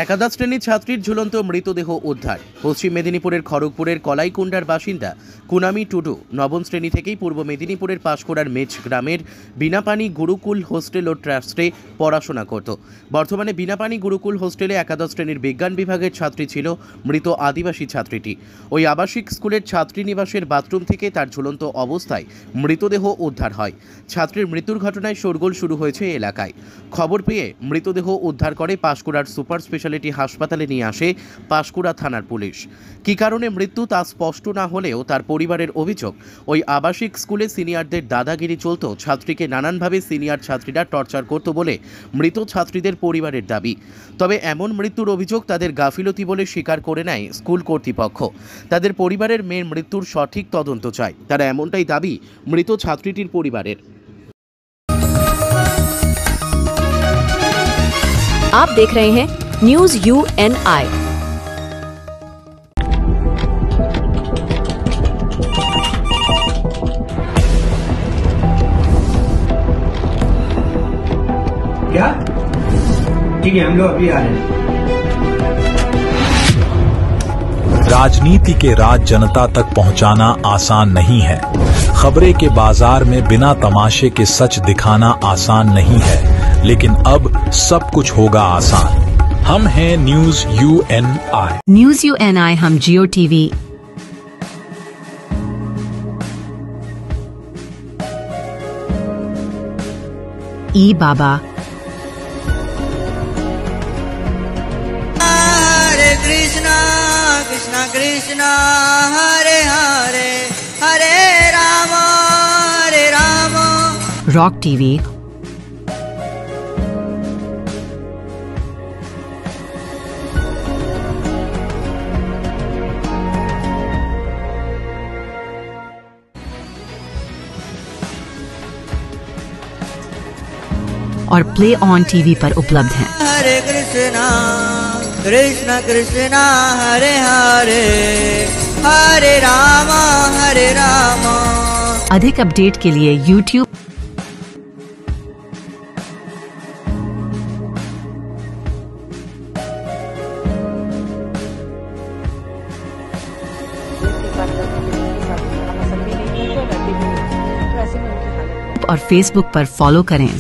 একাদশ শ্রেণীর ছাত্রীর ঝুলন্ত মৃতদেহ উদ্ধার। পশ্চিম মেদিনীপুরের খড়গপুরের কলাইকুণ্ডার বাসিন্দা কুনামি টুডু নবম শ্রেণী থেকেই পূর্ব মেদিনীপুরের পাঁশকুড়ার মেচ গ্রামের বিনাপানি গুরুকুল হোস্টেল ও ট্রাস্টে পড়াশোনা করত। বর্তমানে বিনাপানি গুরুকুল হোস্টেলে একাদশ শ্রেণীর বিজ্ঞান বিভাগের ছাত্রী ছিল মৃত আদিবাসী ছাত্রীটি। ওই আবাসিক স্কুলের ছাত্রীনিবাসের বাথরুম থেকে তার ঝুলন্ত অবস্থায় মৃতদেহ উদ্ধার হয়। ছাত্রীর মৃত্যুর ঘটনায় শোরগোল শুরু হয়েছে এলাকায়। খবর পেয়ে মৃতদেহ উদ্ধার করে পাঁশকুড়ার সুপার স্পেশালিটি হাসপাতালে নিয়ে আসে পাঁশকুড়া থানার পুলিশ। কী কারণে মৃত্যু তা স্পষ্ট না হলেও তার পরিবারের অভিযোগ, ওই আবাসিক স্কুলে সিনিয়রদের দাদাগিরি চলত। ছাত্রীকে নানানভাবে সিনিয়র ছাত্রীরা টর্চার করত বলে মৃত ছাত্রীদের পরিবারের দাবি। তবে এমন মৃত্যুর অভিযোগ তাদের গাফিলতি বলে স্বীকার করে নেয় স্কুল কর্তৃপক্ষ। তাদের পরিবারের মেয়ের মৃত্যুর সঠিক তদন্ত চায়, তারা এমনটাই দাবি মৃত ছাত্রীটির পরিবারের। आप देख रहे हैं न्यूज UNI। क्या ठीक है, हम लोग अभी आ रहे हैं। राजनीति के राज जनता तक पहुंचाना आसान नहीं है। खबरें के बाजार में बिना तमाशे के सच दिखाना आसान नहीं है, लेकिन अब सब कुछ होगा आसान। हम हैं न्यूज UNI। न्यूज UNI हम जियो टीवी, ई बाबा, हरे कृष्णा कृष्णा कृष्णा हरे हरे हरे राम रॉक टीवी, और प्ले ऑन टीवी पर उपलब्ध हैं। हरे कृष्णा कृष्णा कृष्णा हरे हरे हरे राम अधिक अपडेट के लिए YouTube और Facebook पर फॉलो करें।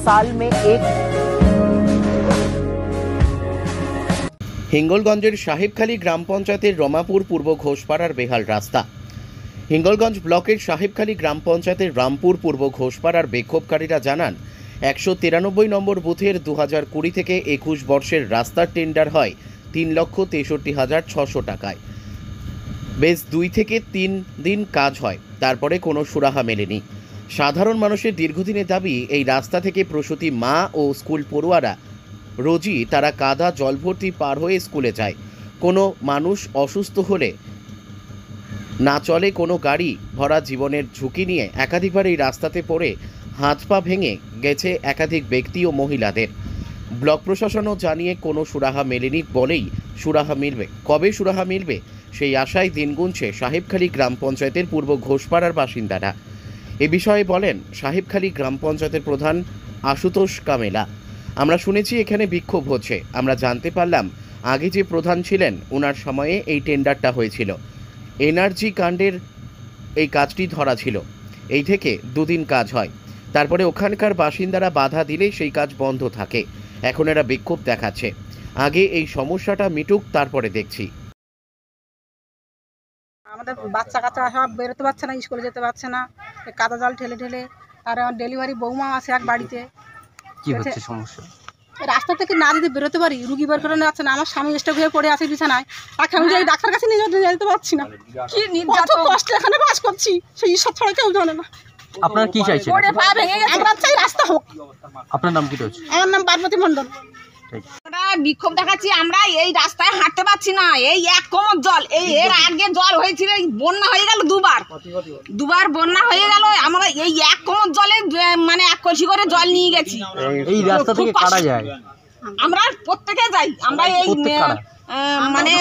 साल में एक হিঙ্গলগঞ্জের সাহেবখালী গ্রাম পঞ্চায়েতের রমাপুর পূর্ব ঘোষপাড়ার বেহাল রাস্তা। হিঙ্গলগঞ্জ ব্লকের সাহেবখালী গ্রাম পঞ্চায়েতের রামপুর পূর্ব ঘোষপাড়ার বিক্ষোভকারীরা জানান 193 নম্বর বুথের 2020 থেকে 21 বর্ষের রাস্তার টেন্ডার হয় 3,63,600 টাকায়। বেশ 2 থেকে 3 দিন কাজ হয়, তারপরে কোনো সুরাহা মেলেনি। সাধারণ মানুষের দীর্ঘদিনের দাবি, এই রাস্তা থেকে প্রসূতি মা ও স্কুল পড়ুয়ারা রোজই তারা কাদা জল ভর্তি পার হয়ে স্কুলে যায়। কোনো মানুষ অসুস্থ হলে না চলে কোনো গাড়ি, ভরা জীবনের ঝুঁকি নিয়ে একাধিকবার এই রাস্তাতে পড়ে হাত পা ভেঙে গেছে একাধিক ব্যক্তি ও মহিলাদের। ব্লক প্রশাসনও জানিয়ে কোনো সুরাহা মেলেনি বলেই সুরাহা মিলবে। কবে সুরাহা মিলবে সেই আশায় দিন গুনছে সাহেবখালী গ্রাম পঞ্চায়েতের পূর্ব ঘোষপাড়ার বাসিন্দারা। এ বিষয়ে বলেন সাহেবখালী গ্রাম পঞ্চায়েতের প্রধান আশুতোষ কামেলা। আমরা শুনেছি এখানে বিক্ষোভ হচ্ছে, আমরা জানতে পারলাম আগে যে প্রধান ছিলেন ওনার সময়ে এই টেন্ডারটা হয়েছিল। এনার্জি কাণ্ডের এই কাজটি ধরা ছিল, এই থেকে 2 দিন কাজ হয়, তারপরে ওখানকার বাসিন্দারা বাধা দিলে সেই কাজ বন্ধ থাকে। এখন এরা বিক্ষোভ দেখাচ্ছে, আগে এই সমস্যাটা মিটুক, তারপরে দেখছি। আমাদের বাচ্চা কাচ্চা সব বেরোতে পারছে না, স্কুলে যেতে পারছে না, কাদা জল ঠেলে ঠেলে। আর আমার ডেলিভারি বৌমা আছে এক বাড়িতে। কি হচ্ছে সমস্যা? রাস্তা থেকে না যদি বেরোতে পারি, রুগী বের করে যাচ্ছে না। আমার স্বামী স্ট্রোক হয়ে পড়ে আছে বিছানায়, তাকে আমি যাই ডাক্তার কাছে নিয়ে যেতে পারছি না। কি কত কষ্ট এখানে বাস করছি, সেই ঈশ্বর ছাড়া কেউ জানে না। আপনারা কি চাইছেন? আমরা চাই রাস্তা হোক। আপনার নাম কি রয়েছে? আমার নাম পার্বতী মণ্ডল। আমরা বিক্ষোভ দেখাচ্ছি, আমরা এই রাস্তায় হাঁটতে পারছি না। এই এক কোমর জল, এর আগে জল হয়েছিল, বন্যা হয়ে গেল দুবার বন্যা হয়ে গেল। আমরা এই এক কোমর জলে মানে 1 কলসি করে জল নিয়ে গেছি। এই রাস্তা থেকে কাটা যায়? আমরা প্রত্যেকে যাই, আমরা এই মানে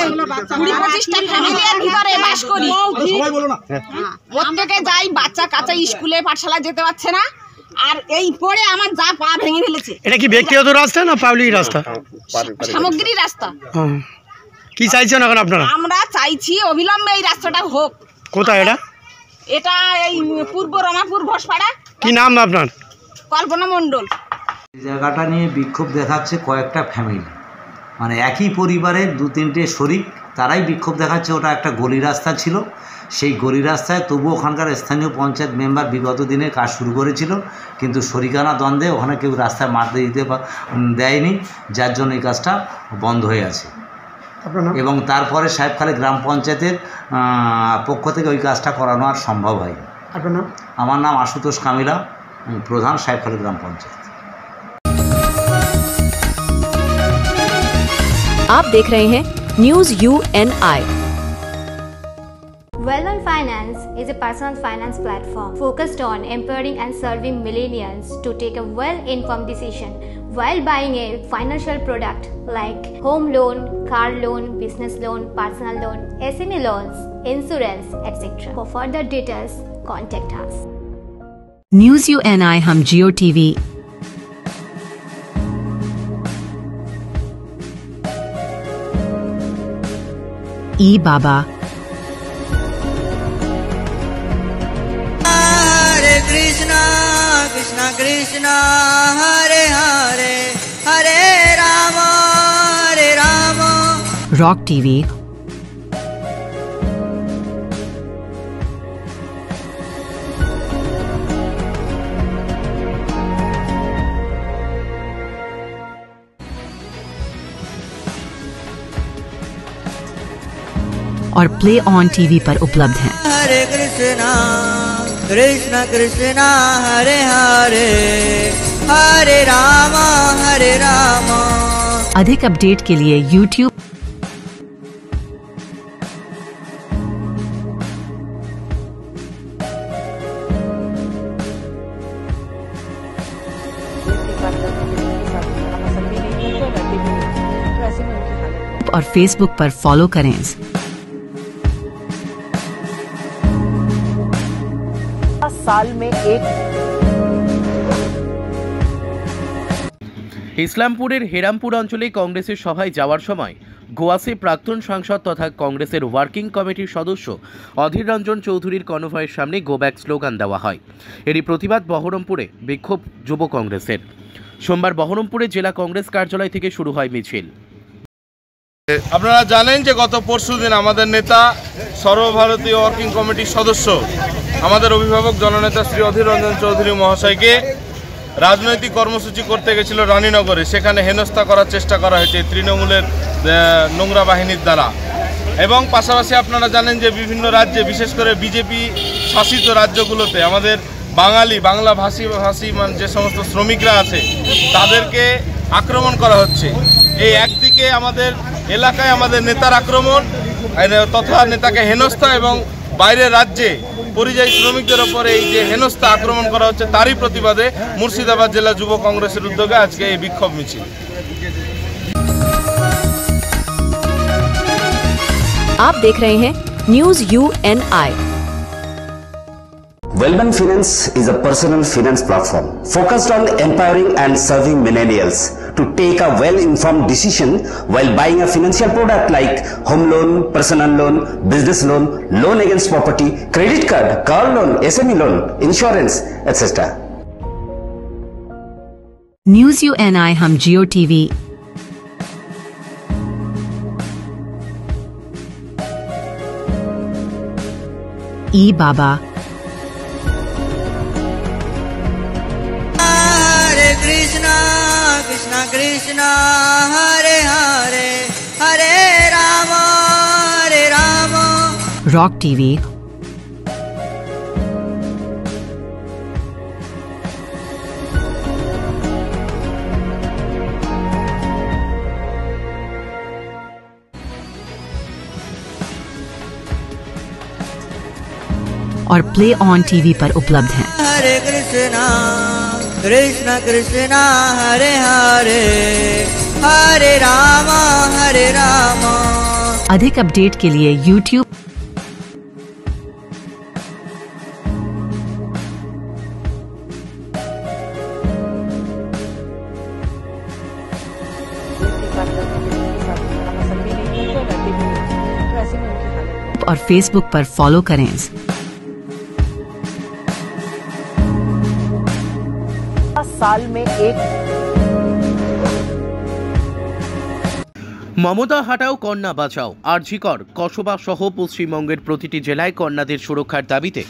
20-25টা ফ্যামিলির ভিতরে বাস করি। প্রত্যেকে যাই, বাচ্চা কাচ্চা স্কুলে পাঠশালায় যেতে পারছে না। আর এই পড়ে আমার যা পা ভেঙে ফেলেছে। এটা কি ব্যক্তিগত রাস্তা না পাবলিক রাস্তা? সামগ্রী রাস্তা। কি চাইছেন এখন আপনারা? আমরা চাইছি অবিলম্বে এই রাস্তাটা হোক। কোথায় এটা? এটা এই পূর্ব রমাপুর ঘোষপাড়া। কি নাম আপনার? কল্পনা মণ্ডল। এই জায়গাটা নিয়ে বিক্ষোভ দেখাচ্ছে কয়েকটা ফ্যামিলি, মানে একই পরিবারের 2-3টে শরিক, তারাই বিক্ষোভ দেখাচ্ছে। ওটা একটা গলি রাস্তা ছিল, সেই গলি রাস্তায় তবুও ওখানকার স্থানীয় পঞ্চায়েত মেম্বার বিগত দিনে কাজ শুরু করেছিল, কিন্তু শরিকানা দ্বন্দ্বে ওখানে কেউ রাস্তায় মারতে দিতে দেয়নি, যার জন্য এই কাজটা বন্ধ হয়ে আছে। এবং তারপরে সাহেবখালী গ্রাম পঞ্চায়েতের পক্ষ থেকে ওই কাজটা করানো আর সম্ভব হয়। আমার নাম আশুতোষ কামিলা, প্রধান সাহেবখালী গ্রাম পঞ্চায়েত। आप देख रहे हैं news UNI। Well-on Finance is a personal finance platform focused on empowering and serving millennials to take a well-informed decision while buying a financial product like home loan, car loan, business loan, personal loan, SME loans, insurance, etc. For further details, contact us. News UNI हम जियो TV, ई बाबा, हरे Krishna Krishna Krishna Hare Hare Hare Ram rock TV, और play on TV पर उपलब्ध हैं। हरे कृष्णा कृष्णा कृष्णा हरे हरे हरे राम अधिक update के लिए YouTube और Facebook पर फॉलो करें। साल में एक ইসলামপুরের হেরামপুর অঞ্চলে কংগ্রেসের সভায় যাওয়ার সময় গোয়াসে প্রাক্তন সাংসদ তথা কংগ্রেসের ওয়ার্কিং কমিটির সদস্য অধীর রঞ্জন চৌধুরীর কনভয়ের সামনে গো ব্যাক স্লোগান দেওয়া হয়। এরই প্রতিবাদ বহরমপুরে বিক্ষোভ যুব কংগ্রেসের। সোমবার বহরমপুরে জেলা কংগ্রেস কার্যালয় থেকে শুরু হয় মিছিল। আপনারা জানেন যে গত পরশুদিন আমাদের নেতা সর্বভারতীয় ওয়ার্কিং কমিটির সদস্য আমাদের অভিভাবক জননেতা শ্রী অধীর রঞ্জন চৌধুরী মহাশয়কে রাজনৈতিক কর্মসূচি করতে গেছিল রানীনগরে, সেখানে হেনস্থা করার চেষ্টা করা হয়েছে তৃণমূলের নোংরা বাহিনীর দ্বারা। এবং পাশাপাশি আপনারা জানেন যে বিভিন্ন রাজ্যে, বিশেষ করে বিজেপি শাসিত রাজ্যগুলোতে আমাদের বাংলা ভাষী যে সমস্ত শ্রমিকরা আছে তাদেরকে আক্রমণ করা হচ্ছে। এই একদিকে আমাদের এলাকায় আমাদের নেতার আক্রমণ তথা নেতাকে হেনস্থা, এবং বাইরের রাজ্যে পরিযায়ী শ্রমিকদের ওপর এই যে হেনস্থা আক্রমণ করা হচ্ছে, তারই প্রতিবাদে মুর্শিদাবাদ জেলা যুব কংগ্রেসের উদ্যোগে আজকে এই বিক্ষোভ মিছিল। आप देख रहे हैं news UNI। Well-on Finance is a personal finance platform focused on empowering and serving millennials to take a well-informed decision while buying a financial product like home loan, personal loan, business loan, loan against property, credit card, car loan, SME loan, insurance, etc. News UNI हम जियो TV, ई बाबा, हरे Krishna Krishna Krishna Hare Hare Hare Ram rock TV, और play on TV पर उपलब्ध हैं। हरे कृष्णा कृष्णा कृष्णा हरे हरे हरे राम अधिक update के लिए YouTube और Facebook पर फॉलो करें। साल में एक মমতা হাটাও কন্যা বাঁচাও। আরজিকর, কসবা সহ পশ্চিমবঙ্গের প্রতিটি জেলায় কন্যাদের সুরক্ষার দাবিতে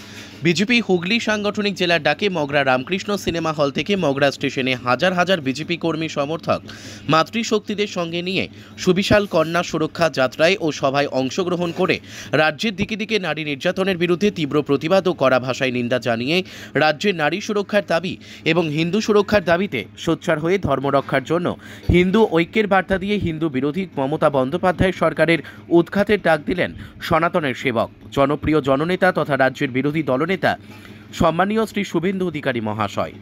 বিজেপি হুগলি সাংগঠনিক জেলার ডাকে মগরা রামকৃষ্ণ সিনেমা হল থেকে মগরা স্টেশনে হাজার হাজার বিজেপি কর্মী সমর্থক মাতৃশক্তিদের সঙ্গে নিয়ে সুবিশাল কন্যা সুরক্ষা যাত্রায় ও সভায় অংশগ্রহণ করে রাজ্যের দিকে দিকে নারী নির্যাতনের বিরুদ্ধে তীব্র প্রতিবাদ ও কড়া ভাষায় নিন্দা জানিয়ে রাজ্যের নারী সুরক্ষার দাবি এবং হিন্দু সুরক্ষার দাবিতে সোচ্চার হয়ে ধর্মরক্ষার জন্য হিন্দু ঐক্যের বার্তা দিয়ে হিন্দু বিরোধী মমতা বন্দ্যোপাধ্যায় সরকারের উৎখাতের ডাক দিলেন সনাতনের সেবক, জনপ্রিয় জননেতা তথা রাজ্যের বিরোধী দলনেতা সম্মানীয় শ্রী শুভেন্দু অধিকারী মহাশয়।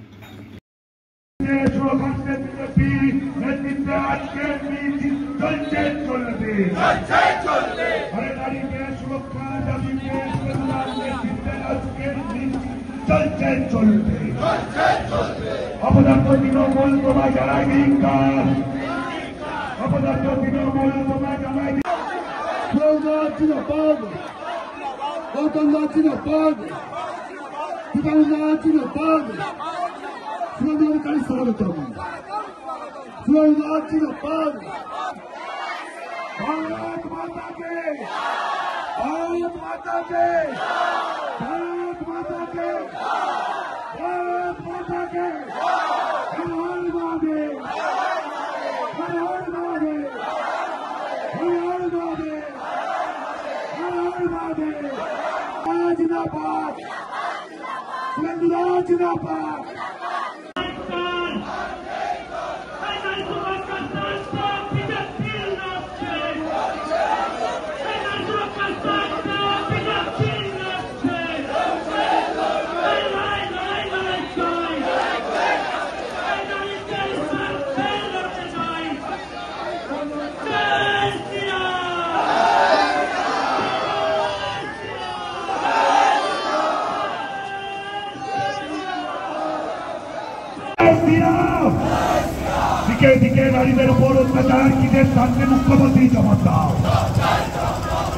দিকে দিকে নারীদের উপর অত্যাচার কিসের সাথে মুখ্যমন্ত্রী জবাব দাও।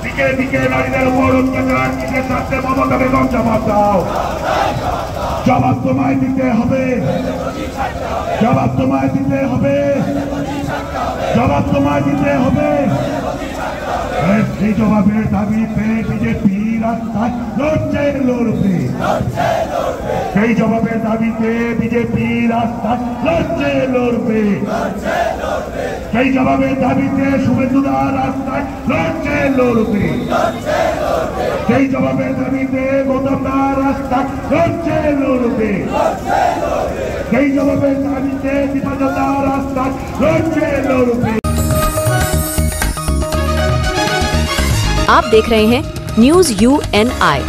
দিকে দিকে নারীদের উপর অত্যাচার কিসের সাথে মমতা বেগম জবাব দাও। জবাব তোমায় দিতে হবে, জবাব তোমায় দিতে হবে, জবাব তোমায় দিতে হবে। সেই জবাবের দাবিতে বিজেপি রাস্তায় লড়ছে লড়বে, সেই জবাবের দাবিতে বিজেপি রাস্তায় লড়ছে লড়বে, সেই জবাবের দাবিতে শুভেন্দুরা রাস্তায় লড়ছে লড়বে, সেই জবাবের দাবিতে গৌতমদা রাস্তায় লড়ছে লড়বে, সেই জবাবের দাবিতে দীপাঞ্জনদা রাস্তায় লড়ছে লড়বে। आप देख रहे हैं न्यूज UNI।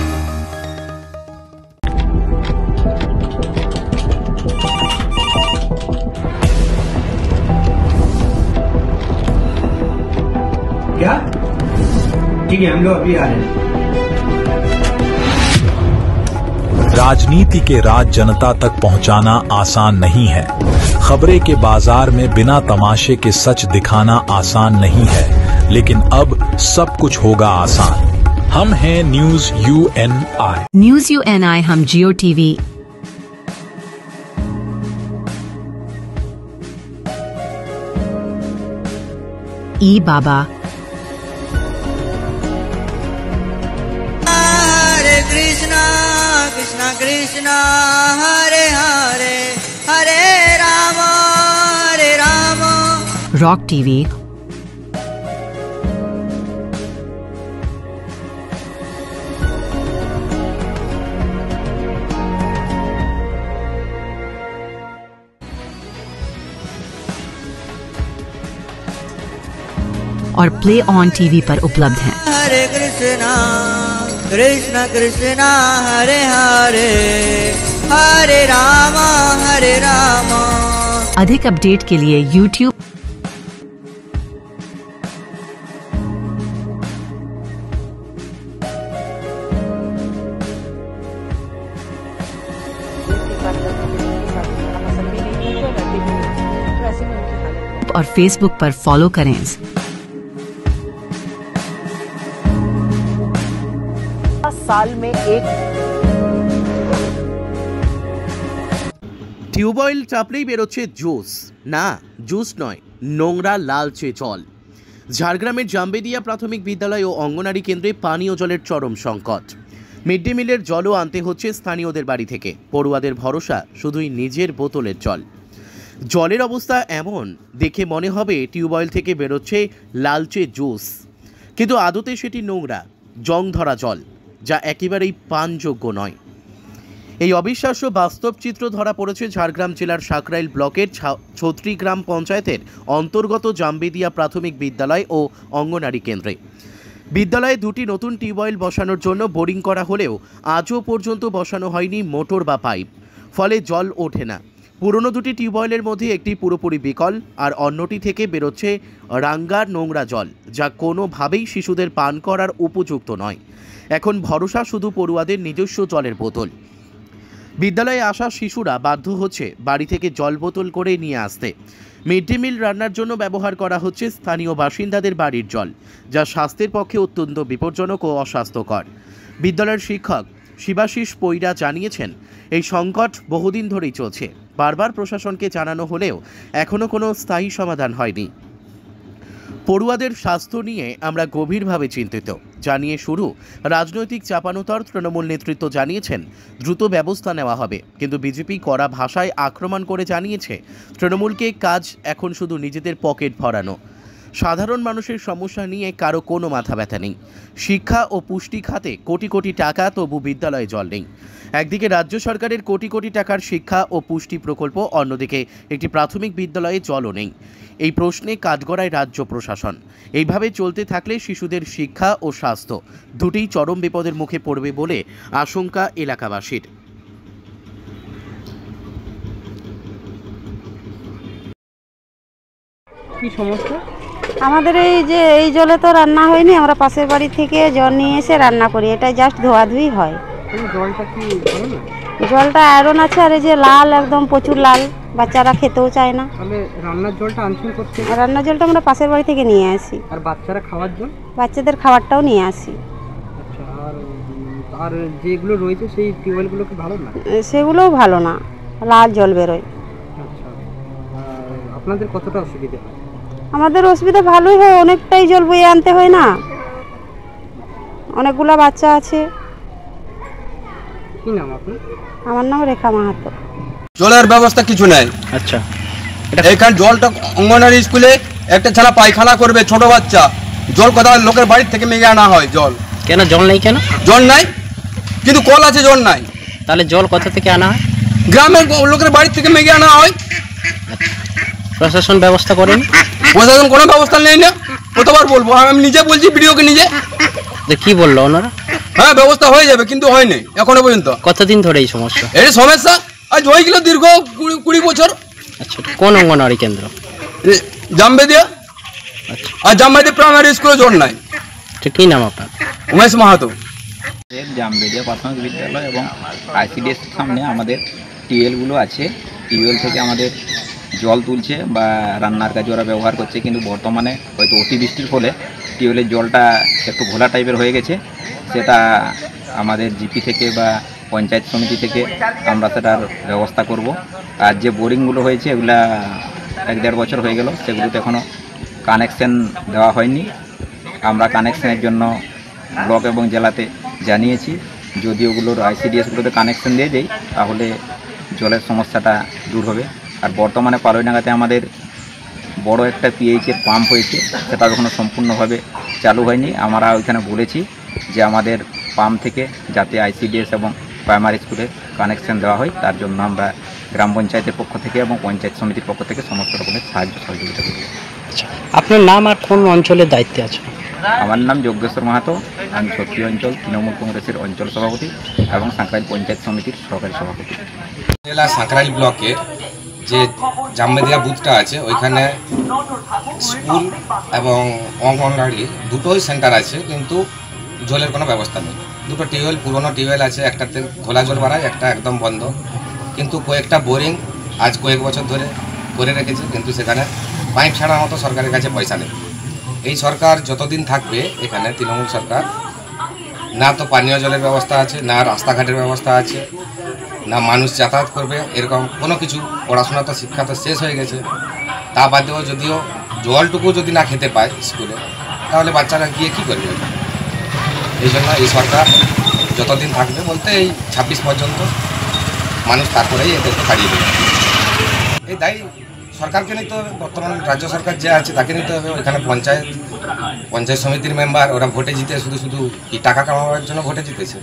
क्या? ठीक है, हम लोग अभी आ रहे हैं। राजनीति के राज जनता तक पहुंचाना आसान नहीं है। खबरें के बाजार में बिना तमाशे के सच दिखाना आसान नहीं है, लेकिन अब सब कुछ होगा आसान। हम हैं न्यूज UNI। न्यूज UNI हम जियो TV, ई बाबा, हरे कृष्णा कृष्णा कृष्णा हरे हरे हरे राम रॉक TV, और प्ले ऑन TV पर उपलब्ध हैं। हरे कृष्णा कृष्णा कृष्णा हरे हरे हरे राम हरे राम। अधिक अपडेट के लिए YouTube और Facebook पर फॉलो करें। साल में एक টিউবওয়েল চাপলেই বেরোচ্ছে জুস, না জুস নয়, নোংরা লালচে জল। ঝাড়গ্রামের জাম্বেদিয়া প্রাথমিক বিদ্যালয় ও অঙ্গনারী কেন্দ্রে পানীয় জলের চরম সংকট। মিড ডে মিলের জলও আনতে হচ্ছে স্থানীয়দের বাড়ি থেকে। পড়ুয়াদের ভরসা শুধুই নিজের বোতলের জল। জলের অবস্থা এমন দেখে মনে হবে টিউবওয়েল থেকে বেরোচ্ছে লালচে জুস, কিন্তু আদতে সেটি নোংরা জং ধরা জল, যা একেবারেই পানযোগ্য নয়। এই অবিশ্বাস্য বাস্তব চিত্র ধরা পড়েছে ঝাড়গ্রাম জেলার সাকরাইল ব্লকের ছত্রি গ্রাম পঞ্চায়েতের অন্তর্গত জাম্বেদিয়া প্রাথমিক বিদ্যালয় ও অঙ্গনারী কেন্দ্রে। বিদ্যালয়ে দুটি নতুন টিউবওয়েল বসানোর জন্য বোরিং করা হলেও আজও পর্যন্ত বসানো হয়নি মোটর বা পাইপ, ফলে জল ওঠে না। পুরনো দুটি টিউবওয়েলের মধ্যে একটি পুরোপুরি বিকল, আর অন্যটি থেকে বেরোচ্ছে রাঙ্গার নোংরা জল, যা কোনোভাবেই শিশুদের পান করার উপযুক্ত নয়। এখন ভরসা শুধু পড়ুয়াদের নিজস্ব জলের বোতল। বিদ্যালয়ে আসা শিশুরা বাধ্য হচ্ছে বাড়ি থেকে জল বোতল করে নিয়ে আসতে। মিড ডে মিল রান্নার জন্য ব্যবহার করা হচ্ছে স্থানীয় বাসিন্দাদের বাড়ির জল, যা স্বাস্থ্যের পক্ষে অত্যন্ত বিপজ্জনক ও অস্বাস্থ্যকর। বিদ্যালয়ের শিক্ষক শিবাশিস পৈরা জানিয়েছেন, এই সংকট বহুদিন ধরেই চলছে। বারবার প্রশাসনকে জানানো হলেও এখনও কোনো স্থায়ী সমাধান হয়নি। পড়ুয়াদের স্বাস্থ্য নিয়ে আমরা গভীরভাবে চিন্তিত জানিয়ে শুরু রাজনৈতিক চাপানোতর। তৃণমূল নেতৃত্ব জানিয়েছেন দ্রুত ব্যবস্থা নেওয়া হবে, কিন্তু বিজেপি কড়া ভাষায় আক্রমণ করে জানিয়েছে তৃণমূলকে কাজ এখন শুধু নিজেদের পকেট ভরানো। সাধারণ মানুষের সমস্যা নিয়ে কারো কোনো মাথা ব্যথা নেই। শিক্ষা ও পুষ্টি খাতে কোটি কোটি টাকা, তবু বিদ্যালয়ে জল নেই। একদিকে রাজ্য সরকারের কোটি কোটি টাকার শিক্ষা ও পুষ্টি প্রকল্প, অন্যদিকে একটি প্রাথমিক বিদ্যালয়ে জলও নেই। এই প্রশ্নে কাঠগড়ায় রাজ্য প্রশাসন। এইভাবে চলতে থাকলে শিশুদের শিক্ষা ও স্বাস্থ্য দুটিই চরম বিপদের মুখে পড়বে বলে আশঙ্কা এলাকাবাসীর। কি সমস্যা? আমাদের এই জলে তো রান্না হয়নি, আমরা পাশের বাড়ি থেকে জল নিয়ে এসে রান্না করি, এটা জাস্ট ধোয়াধুয়ি হয়। জলটা কি ভালো না? জলটা আয়রন আছে, আর এই যে লাল, একদম প্রচুর লাল, বাচ্চারা খেতেও চায় না। তাহলে রান্নার জলটা আনছেন করতে? রান্নার জলটা আমরা পাশের বাড়ি থেকে নিয়ে আসি। আর বাচ্চারা খাওয়ার জল? বাচ্চাদের খাবারটাও নিয়ে আসি। আচ্ছা, আর যেগুলো রয়েছে সেই টিউবওয়েলগুলো কি ভালো না? সেগুলোও ভালো না, লাল জল বেরোয়। আচ্ছা, আপনাদের কতটা অসুবিধা হয়? আমাদের অসুবিধা ভালোই হয়, অনেকটাই জল বয়ে আনতে হয় না, অনেকগুলো বাচ্চা আছে। কি নাম আপনার? আমার নাম রেখা মাহাতো। জলের ব্যবস্থা কিছু নাই। আচ্ছা, এখানে জলটা অঙ্গনারী স্কুলে একটা ছাড়া পায়খানা করবে, ছোট বাচ্চা, জল কোথাও লোকের বাড়ির থেকে মেঘে আনা হয়। জল কেন জল নেই? কেন জল নাই? কিন্তু কল আছে, জল নাই। তাহলে জল কোথা থেকে আনা হয়? গ্রামের লোকের বাড়ির থেকে মেঘে আনা হয়। প্রশাসন ব্যবস্থা করেন? প্রশাসন কোনো ব্যবস্থা নেই না। কতবার বলবো, আমি নিজে বলছি ভিডিওকে নিজে। কি বললো ওনারা? হ্যাঁ, ব্যবস্থা হয়ে যাবে, কিন্তু হয়নি এখনো পর্যন্ত। কতদিন ধরে এই সমস্যা? এই সমস্যা আজ হয়ে গেল দীর্ঘ 20 বছর। আচ্ছা, কোন অঙ্গনওয়াড়ি কেন্দ্র? জাম্বেদিয়া। আচ্ছা, আর জাম্বেদিয়া প্রাইমারি স্কুলে জল নাই। কি নাম আপনার? উমেশ মাহাতো। জাম্বেদিয়া প্রাথমিক বিদ্যালয় এবং আইসিডিএস সামনে আমাদের টিউবওয়েলগুলো আছে। টিউবওয়েল থেকে আমাদের জল তুলছে বা রান্নার কাজে ওরা ব্যবহার করছে, কিন্তু বর্তমানে হয়তো অতিবৃষ্টির ফলে টিউবওয়েলের জলটা একটু ঘোলা টাইপের হয়ে গেছে। সেটা আমাদের জিপি থেকে বা পঞ্চায়েত সমিতি থেকে আমরা সেটার ব্যবস্থা করব। আর যে বোরিংগুলো হয়েছে এগুলা 1-1.5 বছর হয়ে গেল, সেগুলোতে এখনও কানেকশন দেওয়া হয়নি। আমরা কানেকশনের জন্য ব্লক এবং জেলাতে জানিয়েছি। যদি ওগুলোর আইসিডিএসগুলোতে কানেকশন দিয়ে দেয় তাহলে জলের সমস্যাটা দূর হবে। আর বর্তমানে পালইডাঙ্গাতে আমাদের বড় একটা পিএইচের পাম্প হয়েছে, সেটা এখনও সম্পূর্ণভাবে চালু হয়নি। আমরা ওইখানে বলেছি যে আমাদের পাম্প থেকে যাতে আইসিডিএস এবং প্রাইমারি স্কুলে কানেকশন দেওয়া হয়, তার জন্য আমরা গ্রাম পঞ্চায়েতের পক্ষ থেকে এবং পঞ্চায়েত সমিতির পক্ষ থেকে সমস্ত রকমের সাহায্য সহযোগিতা করব। আচ্ছা, আপনার নাম আর কোন অঞ্চলের দায়িত্বে আছে? আমার নাম যজ্ঞেশ্বর মাহাতো। আমি ছত্রি অঞ্চল তৃণমূল কংগ্রেসের অঞ্চল সভাপতি এবং সাঁকরাইল পঞ্চায়েত সমিতির সহকারী সভাপতি। জেলা সাঁকরাইল ব্লকের যে জাম্বেদিয়া বুথটা আছে, ওইখানে স্কুল এবং অঙ্গনওয়াড়ি দুটোই সেন্টার আছে, কিন্তু জলের কোনো ব্যবস্থা নেই। দুটো টিউবওয়েল, পুরনো টিউবওয়েল আছে, একটাতে ঘোলা জল বাড়ায়, একটা একদম বন্ধ। কিন্তু কয়েকটা বোরিং আজ কয়েক বছর ধরে করে রেখেছে, কিন্তু সেখানে পাইপ ছাড়ার মতো সরকারের কাছে পয়সা নেই। এই সরকার যতদিন থাকবে এখানে, তৃণমূল সরকার, না তো পানীয় জলের ব্যবস্থা আছে, না রাস্তাঘাটের ব্যবস্থা আছে, না মানুষ যাতায়াত করবে, এরকম কোনো কিছু। পড়াশোনা তো শিক্ষা তো শেষ হয়ে গেছে। তা বাদেও যদিও জলটুকু যদি না খেতে পায় স্কুলে, তাহলে বাচ্চারা গিয়ে কী করবে? এই জন্য এই সরকার যতদিন থাকবে, বলতে এই 26 পর্যন্ত, মানুষ তারপরেই এদেরকে তাড়িয়ে দেবে। এই দায়ী সরকারকে নিতে হবে, বর্তমান রাজ্য সরকার যে আছে তাকে নিতে হবে। ওইখানে পঞ্চায়েত সমিতির মেম্বার, ওরা ভোটে জিতে শুধু শুধু কি টাকা কামাবার জন্য ভোটে জিতেছে।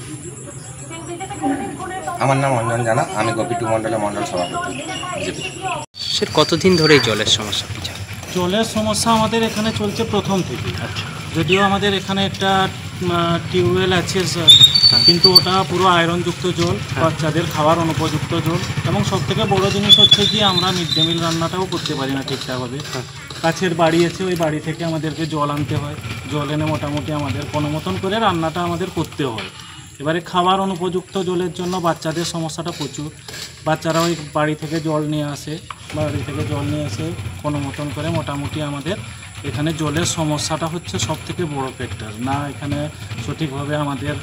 আমার নাম অঞ্জন জানা, আমি গোপীটু মণ্ডলের মণ্ডল সভাপতি বিজেপি। স্যার কতদিন ধরে এই জলের সমস্যা? জলের সমস্যা আমাদের এখানে চলছে প্রথম থেকে। যদিও আমাদের এখানে একটা টিউবওয়েল আছে স্যার, কিন্তু ওটা পুরো আয়রনযুক্ত জল, বাচ্চাদের খাওয়ার অনুপযুক্ত জল, এবং সবথেকে বড় জিনিস হচ্ছে যে আমরা মিড ডে মিল রান্নাটাও করতে পারি না ঠিকঠাকভাবে। কাছের বাড়ি আছে, ওই বাড়ি থেকে আমাদেরকে জল আনতে হয়। জল এনে মোটামুটি আমাদের কোনো মতন করে রান্নাটা আমাদের করতে হয়। এবারে খাবার অনুপযুক্ত জলের জন্য বাচ্চাদের সমস্যাটা প্রচুর। বাচ্চারা ওই বাড়ি থেকে জল নিয়ে আসে, কোনো মতন করে মোটামুটি আমাদের এখানে জলের সমস্যাটা হচ্ছে সবথেকে বড় ফ্যাক্টর। না এখানে সঠিকভাবে আমাদের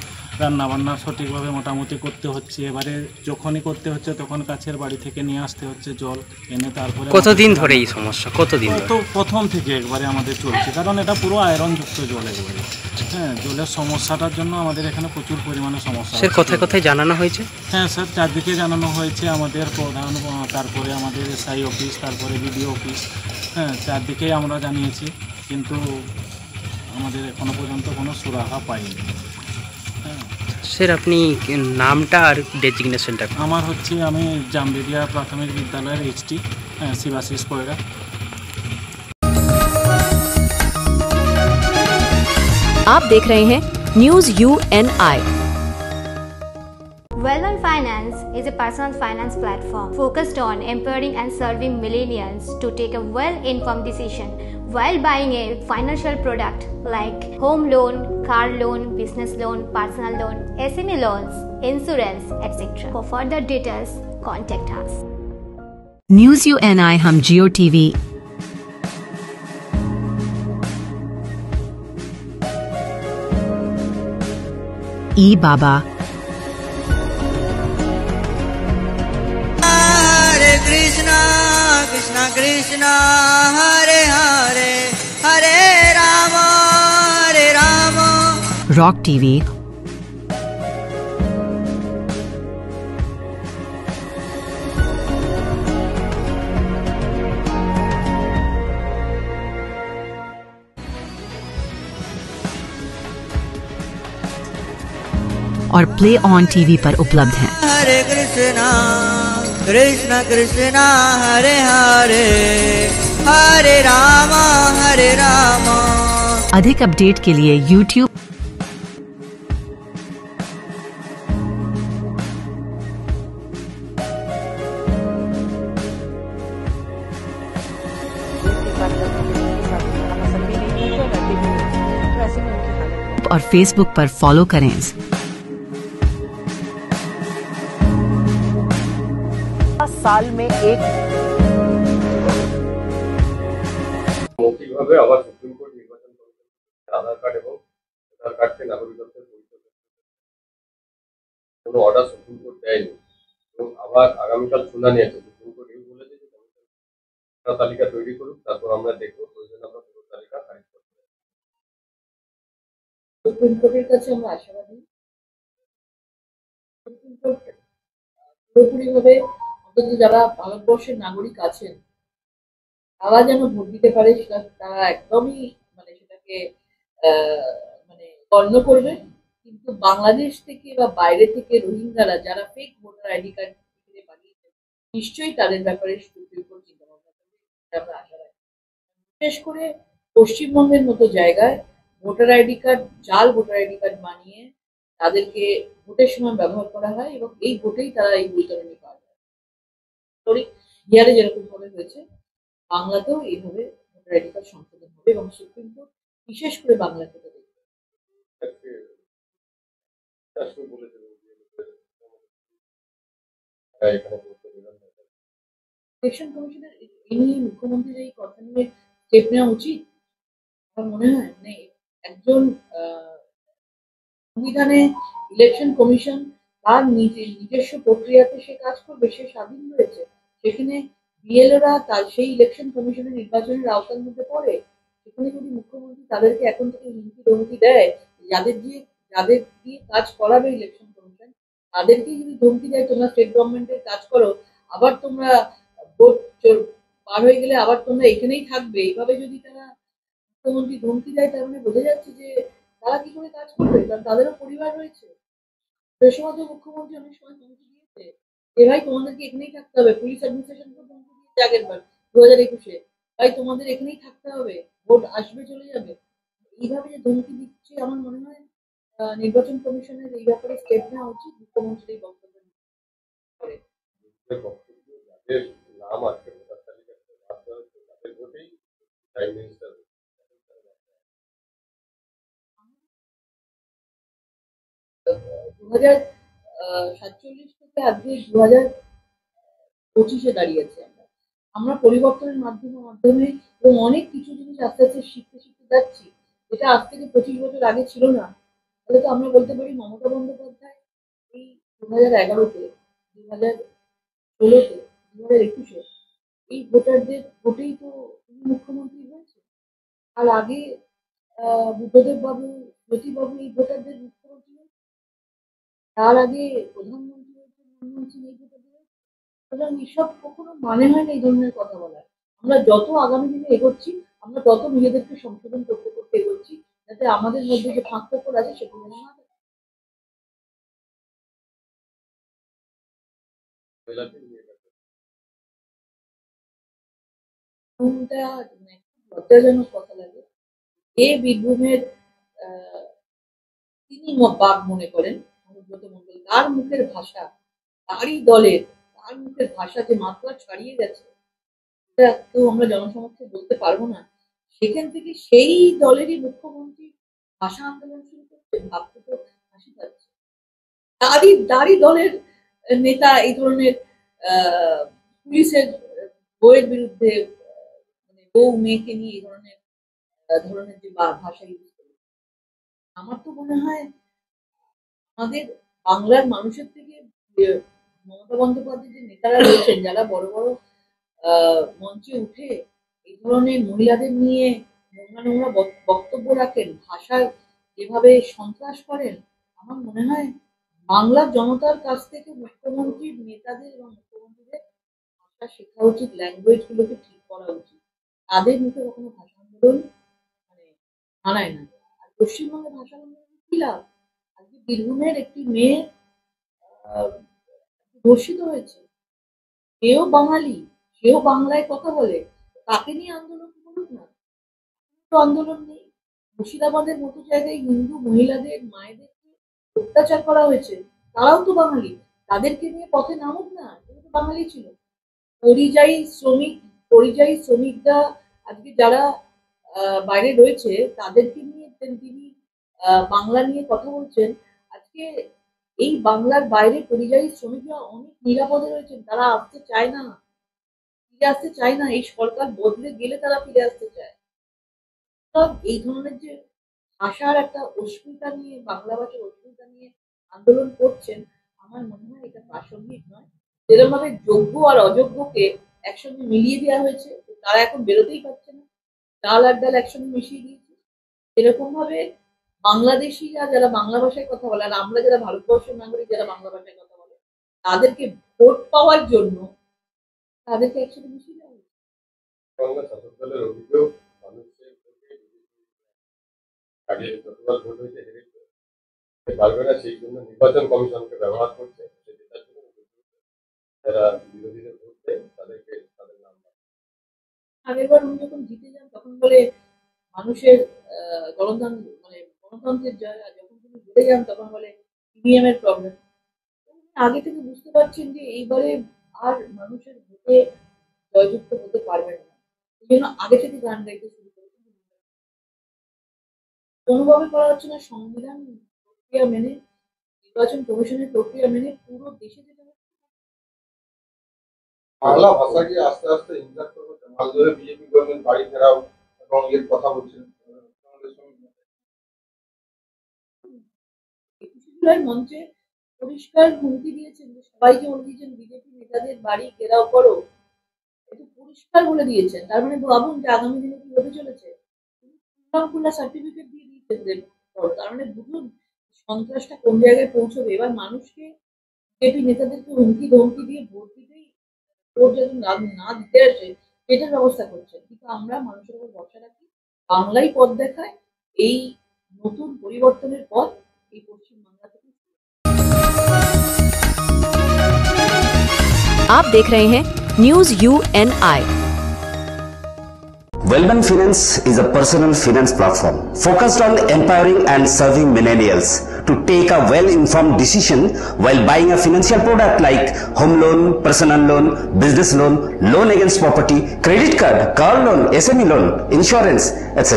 রান্নাবান্না সঠিকভাবে মোটামুটি করতে হচ্ছে। এবারে যখনই করতে হচ্ছে তখন কাছের বাড়ি থেকে নিয়ে আসতে হচ্ছে জল এনে, তারপরে কতদিন ধরে এই সমস্যা? কতদিন? তো প্রথম থেকে একবারে আমাদের চলছে, কারণ এটা পুরো আয়রনযুক্ত জল একবারে। হ্যাঁ, জলের সমস্যাটার জন্য আমাদের এখানে প্রচুর পরিমাণে সমস্যা। স্যার কোথায় কোথায় জানানো হয়েছে? হ্যাঁ স্যার, চারদিকে জানানো হয়েছে। আমাদের প্রধান, তারপরে আমাদের এসআই অফিস, তারপরে বিডিও অফিস, হ্যাঁ চারদিকেই আমরা জানিয়েছি, কিন্তু আমাদের এখনো পর্যন্ত কোনো সুরাহা পাইনি। স্যার আপনি নামটা আর ডেজিগনেশনটা? আমার হচ্ছে, আমি জামবেদিয়া প্রাথমিক বিদ্যালয়ের এইচটি, শিবাশিস পয়রা। आप देख रहे हैं news UNI। Well-Known Finance is a personal finance platform focused on empowering and serving millennials to take a well-informed decision while buying a financial product like home loan, car loan, business loan, personal loan, SME loans, insurance, etc. For further details, contact us. News UNI हम जियो TV, ई बाबा, हरे कृष्णा कृष्णा कृष्णा हरे हरे, हरे Ram rock TV, और play on TV पर उपलब्ध हैं। हरे कृष्णा कृष्णा कृष्णा हरे हरे, हरे राम अधिक update के लिए YouTube और Facebook पर फॉलो करें। साल में एक মৌখিকভাবে আবার সুপ্রিম কোর্ট নির্বাচন কমিশন আধার কার্ড এবং ভোটার কার্ডকে নাগরিকত্বের পরিচয় কোনো অর্ডার সুপ্রিম কোর্ট দেয়নি, এবং আবার আগামীকাল শুনানি আছে। সুপ্রিম কোর্ট এই বলেছে যে কমিশন তালিকা তৈরি করুক, তারপর আমরা দেখবো প্রয়োজনে আমরা পুরো তালিকা খারিজ করতে পারি। সুপ্রিম কোর্টের কাছে আমরা আশাবাদী। সুপ্রিম কোর্ট পুরোপুরিভাবে অন্তত যারা ভারতবর্ষের নাগরিক আছেন তারা যেন ভোট দিতে পারে, সেটা তারা একদমই সেটাকে গণ্য করবে। কিন্তু বাংলাদেশ থেকে বা বাইরে থেকে রোহিঙ্গারা যারা ফেক ভোটার আইডি কার্ড বানিয়েছে, নিশ্চয়ই তাদের ব্যাপারে সুপ্রিম কোর্ট চিন্তা ভাবনা করবে, আমরা আশা রাখি। বিশেষ করে পশ্চিমবঙ্গের মতো জায়গায় ভোটার আইডি কার্ড, জাল ভোটার আইডি কার্ড বানিয়ে তাদেরকে ভোটের সময় ব্যবহার করা হয়, এবং এই ভোটেই তারা এই বৈতরণী পাওয়া যায়। বিহারে যেরকম ভাবে হয়েছে, বাংলাতেও এইভাবে ভোটার আইডি কার্ড সংশোধন হবে, এবং সুপ্রিম কোর্ট বিশেষ করে বাংলাকে দেখবে। ইলেকশন কমিশনের এই নিয়ে মুখ্যমন্ত্রীর এই কথা নিয়ে স্টেপ নেওয়া উচিত। আমার মনে হয় একজন সংবিধানে ইলেকশন কমিশন তার নিজস্ব প্রক্রিয়াতে সে কাজ করবে, সে স্বাধীন রয়েছে। সেখানে বিএলওরা তার সেই ইলেকশন কমিশনের নির্বাচনের আওতার মধ্যে পড়ে। সেখানে যদি মুখ্যমন্ত্রী তাদেরকে এখন থেকে হুমকি ধমকি দেয়, যাদের দিয়ে কাজ করাবে ইলেকশন কমিশন, তাদেরকেই যদি ধমকি দেয় তোমরা স্টেট গভর্নমেন্টের কাজ করো, আবার তোমরা ভোট পার হয়ে গেলে আবার তোমরা এখানেই থাকবে, এইভাবে যদি তারা মুখ্যমন্ত্রী ধমকি দেয়, তার মানে বোঝা যাচ্ছে যে তারা কি করে কাজ করবে, কারণ তাদেরও পরিবার রয়েছে। সে সময় তো মুখ্যমন্ত্রী অনেক সময় ধমকি দিয়েছে যে ভাই তোমাদেরকে এখানেই থাকতে হবে, পুলিশ অ্যাডমিনিস্ট্রেশনকে ধমকি দিয়েছে আগের বার 2021-এ, ভাই তোমাদের এখানেই থাকতে হবে, ভোট আসবে চলে যাবে। এইভাবে যে ধমকি দিচ্ছে, আমার মনে হয় নির্বাচন কমিশনের এই ব্যাপারে স্টেপ নেওয়া উচিত। মুখ্যমন্ত্রীর এই বক্তব্য করে নাম আছে ভোটার তালিকাতে তাদের ভোটেই প্রাইম মিনিস্টার 2047 থেকে আজকে 2025-এ দাঁড়িয়েছি আমরা পরিবর্তনের মাধ্যমে এবং অনেক কিছু জিনিস আস্তে আস্তে শিখতে যাচ্ছি, যেটা আজ থেকে 25 বছর আগে ছিল না। তাহলে তো আমরা বলতে পারি মমতা বন্দ্যোপাধ্যায় এই 2011-তে, 2016-তে, 2021-এ এই ভোটারদের ভোটেই তো তিনি মুখ্যমন্ত্রী হয়েছে। আর আগে বুদ্ধদেব বাবু, জ্যোতিবাবু এই ভোটারদের মুখ্যমন্ত্রী হয়েছে। তার আগে প্রধানমন্ত্রী হয়েছে, মনমোহন সিং এই ভোটারদের। সুতরাং এসব কখনো মানে হয় না এই ধরনের কথা বলার। আমরা যত আগামী দিনে এগোচ্ছি, আমরা তত নিজেদেরকে সংশোধন করতে করতে এগোচ্ছি, যাতে আমাদের মধ্যে যে ফাঁক ফোকর আছে সেগুলো না থাকে। লজ্জাজনক কথা লাগে। এ বীরভূমের তিনি বাঘ মনে করেন অনুব্রত মণ্ডল, তার মুখের ভাষা, তারই দলের, তার মুখের ভাষা যে মাত্রা ছাড়িয়ে গেছে, এটা তো আমরা জনসমক্ষে বলতে পারবো না। সেখান থেকে সেই দলেরই মুখ্যমন্ত্রী ভাষা আন্দোলন শুরু করছে, ভাবতে তো হাসি পাচ্ছে। তারই দলের নেতা এই ধরনের পুলিশের বউয়ের বিরুদ্ধে, মানে বউ মেয়েকে নিয়ে এই ধরনের যে ভাষা ইউজ করে। আমার তো মনে হয় আমাদের বাংলার মানুষের থেকে মমতা বন্দ্যোপাধ্যায় যে নেতারা রয়েছেন, যারা বড় বড় মঞ্চে উঠে এই ধরনের মহিলাদের নিয়ে নোংরা বক্তব্য রাখেন, ভাষার যেভাবে সন্ত্রাস করেন, আমার মনে হয় বাংলার জনতার কাছ থেকে মুখ্যমন্ত্রীর নেতাদের এবং মুখ্যমন্ত্রীদের ভাষা শেখা উচিত, ল্যাঙ্গুয়েজ গুলোকে ঠিক করা উচিত। তাদের মুখে কখনো ভাষা আন্দোলন মানে মানায় না। আর পশ্চিমবঙ্গের ভাষা আন্দোলন কি লাভ? আজকে বীরভূমের একটি মেয়ে ধর্ষিত হয়েছে, সেও বাঙালি, সেও বাংলায় কথা বলে, তাকে নিয়ে আন্দোলন করুক না। আন্দোলন নেই। মুর্শিদাবাদের মতো জায়গায় হিন্দু মহিলাদের, মায়েদেরকে অত্যাচার করা হয়েছে, তারাও তো বাঙালি, তাদেরকে নিয়ে পথে নামুক না, এরা তো বাঙালি ছিল। পরিযায়ী শ্রমিকরা আজকে যারা বাইরে রয়েছে, তাদেরকে নিয়ে তিনি বাংলা নিয়ে কথা বলছেন। আজকে এই বাংলার বাইরে পরিযায়ী শ্রমিকরা অনেক নিরাপদে রয়েছেন, তারা আসতে চায় না, ফিরে আসতে চায় না। এই সরকার বদলে গেলে তারা ফিরে আসতে চায়। এই ধরনের যে ভাষার একটা অস্মিতা নিয়ে, বাংলা ভাষার অস্মিতা নিয়ে আন্দোলন করছেন, আমার মনে হয় এটা প্রাসঙ্গিক নয়। যেরকম ভাবে যোগ্য আর অযোগ্যকে একসঙ্গে মিলিয়ে দেওয়া হয়েছে, তারা এখন বেরোতেই পারছে না, ডাল আর ডাল একসঙ্গে মিশিয়ে দিয়েছে। এরকম ভাবে বাংলাদেশিরা যারা বাংলা ভাষায় কথা বলে, আর আমরা যারা ভারতবর্ষের নাগরিক যারা বাংলা ভাষায় কথা বলে, তাদেরকে ভোট পাওয়ার জন্য তাদেরকে একসাথে মিশিয়ে দেওয়া হয়েছে। শাসক দলের অভিযোগ মানুষের আগে যতবার ভোট হয়েছে হেরেছে পারবে না, সেই জন্য নির্বাচন কমিশনকে ব্যবহার করছে। যারা বিরোধীদের ভোট দেয় তাদেরকে তাদের নাম। আগেরবার উনি যখন জিতে যান তখন বলে মানুষের গণতন্ত্রের জয়, যখন তিনি জিতে যান তখন বলে ইভিএম এর প্রবলেম। আগে থেকে বুঝতে পারছেন যে এইবারে আর মানুষের ভোটে জয়যুক্ত হতে পারবেন না, এই জন্য আগে থেকে গান গাইতে শুরু করেছেন। কোনোভাবে করা হচ্ছে না সংবিধান প্রক্রিয়া মেনে, নির্বাচন কমিশনের প্রক্রিয়া মেনে পুরো দেশে যেটা বাংলা ভাষা কি আস্তে আস্তে ইনফ্যাক্ট হচ্ছে। মাল ধরে বিজেপি গভর্নমেন্ট বাড়ি ফেরাও এবং এর কথা বলছেন। জুলাই মঞ্চে পরিষ্কার হুমকি দিয়েছেন, সবাইকে বলে দিয়েছেন বিজেপি নেতাদের বাড়ি ঘেরাও করো, এটা পরিষ্কার বলে দিয়েছেন। তার মানে ভাবুন যে আগামী দিনে কি হতে চলেছে। খোলা সার্টিফিকেট দিয়ে দিয়েছেন, তার মানে বুঝুন সন্ত্রাসটা কোন জায়গায় পৌঁছবে। এবার মানুষকে বিজেপি নেতাদেরকে হুমকি ধমকি দিয়ে ভোট দিতেই ভোট যদি না দিতে আসে সেটার ব্যবস্থা করছেন। কিন্তু আমরা মানুষের উপর ভরসা রাখি, বাংলাই পথ দেখায়, এই নতুন পরিবর্তনের পথ এই পশ্চিমবাংলা থেকে। आप देख रहे हैं news UNI। Wellman Finance is a personal finance platform focused on empowering and serving millennials to take a well-informed decision while buying a financial product like home loan, personal loan, business loan, loan against property, credit card, car loan, SME loan, insurance, etc.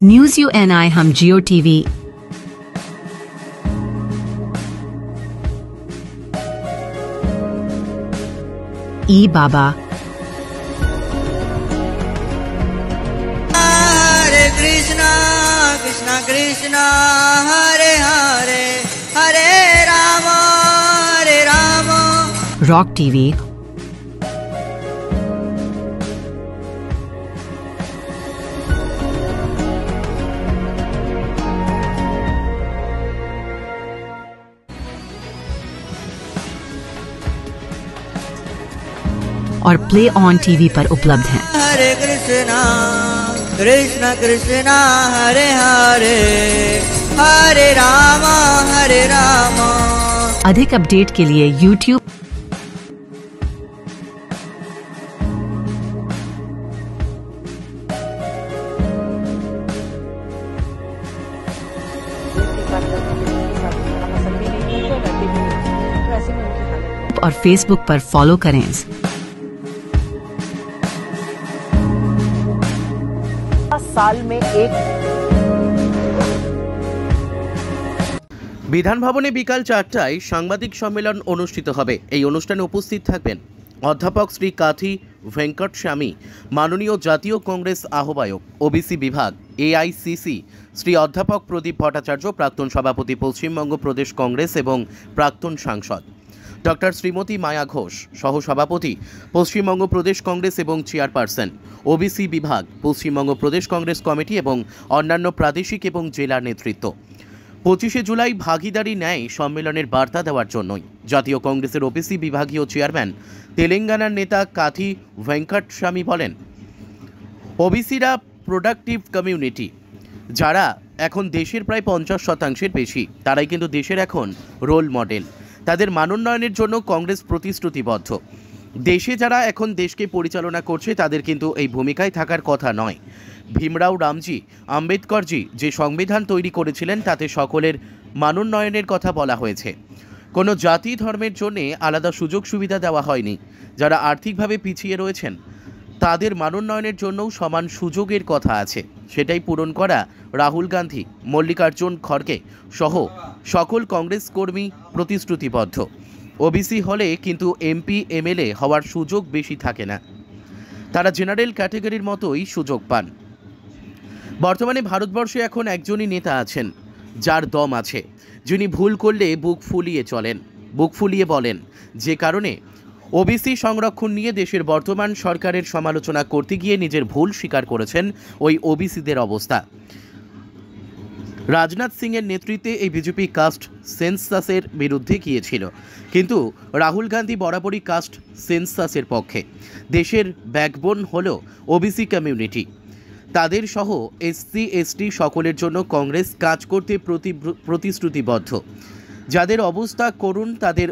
News UNI हम जियो TV, ई बाबा, हरे Krishna Krishna Krishna Hare Hare Hare Ram rock TV, और play on TV पर उपलब्ध हैं। हरे कृष्णा कृष्णा कृष्णा हरे हरे हरे राम अधिक update के लिए YouTube और Facebook पर फॉलो करें। साल में एक বিধান ভবনে বিকাল 4টায় সাংবাদিক সম্মেলন অনুষ্ঠিত হবে। এই অনুষ্ঠানে উপস্থিত থাকবেন অধ্যাপক শ্রী কাঠি ভেঙ্কট স্বামী, মাননীয় জাতীয় কংগ্রেস আহ্বায়ক ওবিসি বিভাগ AICC, শ্রী অধ্যাপক প্রদীপ ভট্টাচার্য, প্রাক্তন সভাপতি পশ্চিমবঙ্গ প্রদেশ কংগ্রেস এবং প্রাক্তন সাংসদ, ডক্টর শ্রীমতী মায়া ঘোষ, সহসভাপতি পশ্চিমবঙ্গ প্রদেশ কংগ্রেস এবং চেয়ারপারসন ওবিসি বিভাগ পশ্চিমবঙ্গ প্রদেশ কংগ্রেস কমিটি এবং অন্যান্য প্রাদেশিক এবং জেলা নেতৃত্ব। 25শে জুলাই ভাগিদারি ন্যায় সম্মেলনের বার্তা দেওয়ার জন্যই জাতীয় কংগ্রেসের ওবিসি বিভাগীয় চেয়ারম্যান তেলেঙ্গানার নেতা কাঠি ভেঙ্কট স্বামী বলেন, ওবিসিরা প্রোডাক্টিভ কমিউনিটি, যারা এখন দেশের প্রায় 50% বেশি, তারাই কিন্তু দেশের এখন রোল মডেল। তাদের মানোন্নয়নের জন্য কংগ্রেস প্রতিশ্রুতিবদ্ধ। দেশে যারা এখন দেশকে পরিচালনা করছে তাদের কিন্তু এই ভূমিকায় থাকার কথা নয়। ভীমরাও রামজি আম্বেদকরজি যে সংবিধান তৈরি করেছিলেন তাতে সকলের মানোন্নয়নের কথা বলা হয়েছে। কোনো জাতি ধর্মের জন্যে আলাদা সুযোগ সুবিধা দেওয়া হয়নি। যারা আর্থিকভাবে পিছিয়ে রয়েছেন তাদের মানোন্নয়নের জন্যও সমান সুযোগের কথা আছে। সেটাই পূরণ করা রাহুল গান্ধী, মল্লিকার্জুন খড়গে সহ সকল কংগ্রেস কর্মী প্রতিশ্রুতিবদ্ধ। ওবিসি হলে কিন্তু MP MLA হওয়ার সুযোগ বেশি থাকে না, তারা জেনারেল ক্যাটাগরির মতোই সুযোগ পান। বর্তমানে ভারতবর্ষে এখন একজনই নেতা আছেন যার দম আছে, যিনি ভুল করলে বুক ফুলিয়ে চলেন, বুক ফুলিয়ে বলেন, যে কারণে ওবিসি সংরক্ষণ নিয়ে দেশের বর্তমান সরকারের সমালোচনা করতে গিয়ে নিজের ভুল স্বীকার করেছেন ওই ওবিসিদের অবস্থা। রাজনাথ সিংয়ের নেতৃত্বে এই বিজেপি কাস্ট সেন্সাসের বিরুদ্ধে গিয়েছিল, কিন্তু রাহুল গান্ধী বরাবরই কাস্ট সেন্সাসের পক্ষে। দেশের ব্যাকবোন হল ওবিসি কমিউনিটি, তাদের সহ SC ST সকলের জন্য কংগ্রেস কাজ করতে প্রতিশ্রুতিবদ্ধ। যাদের অবস্থা করুন তাদের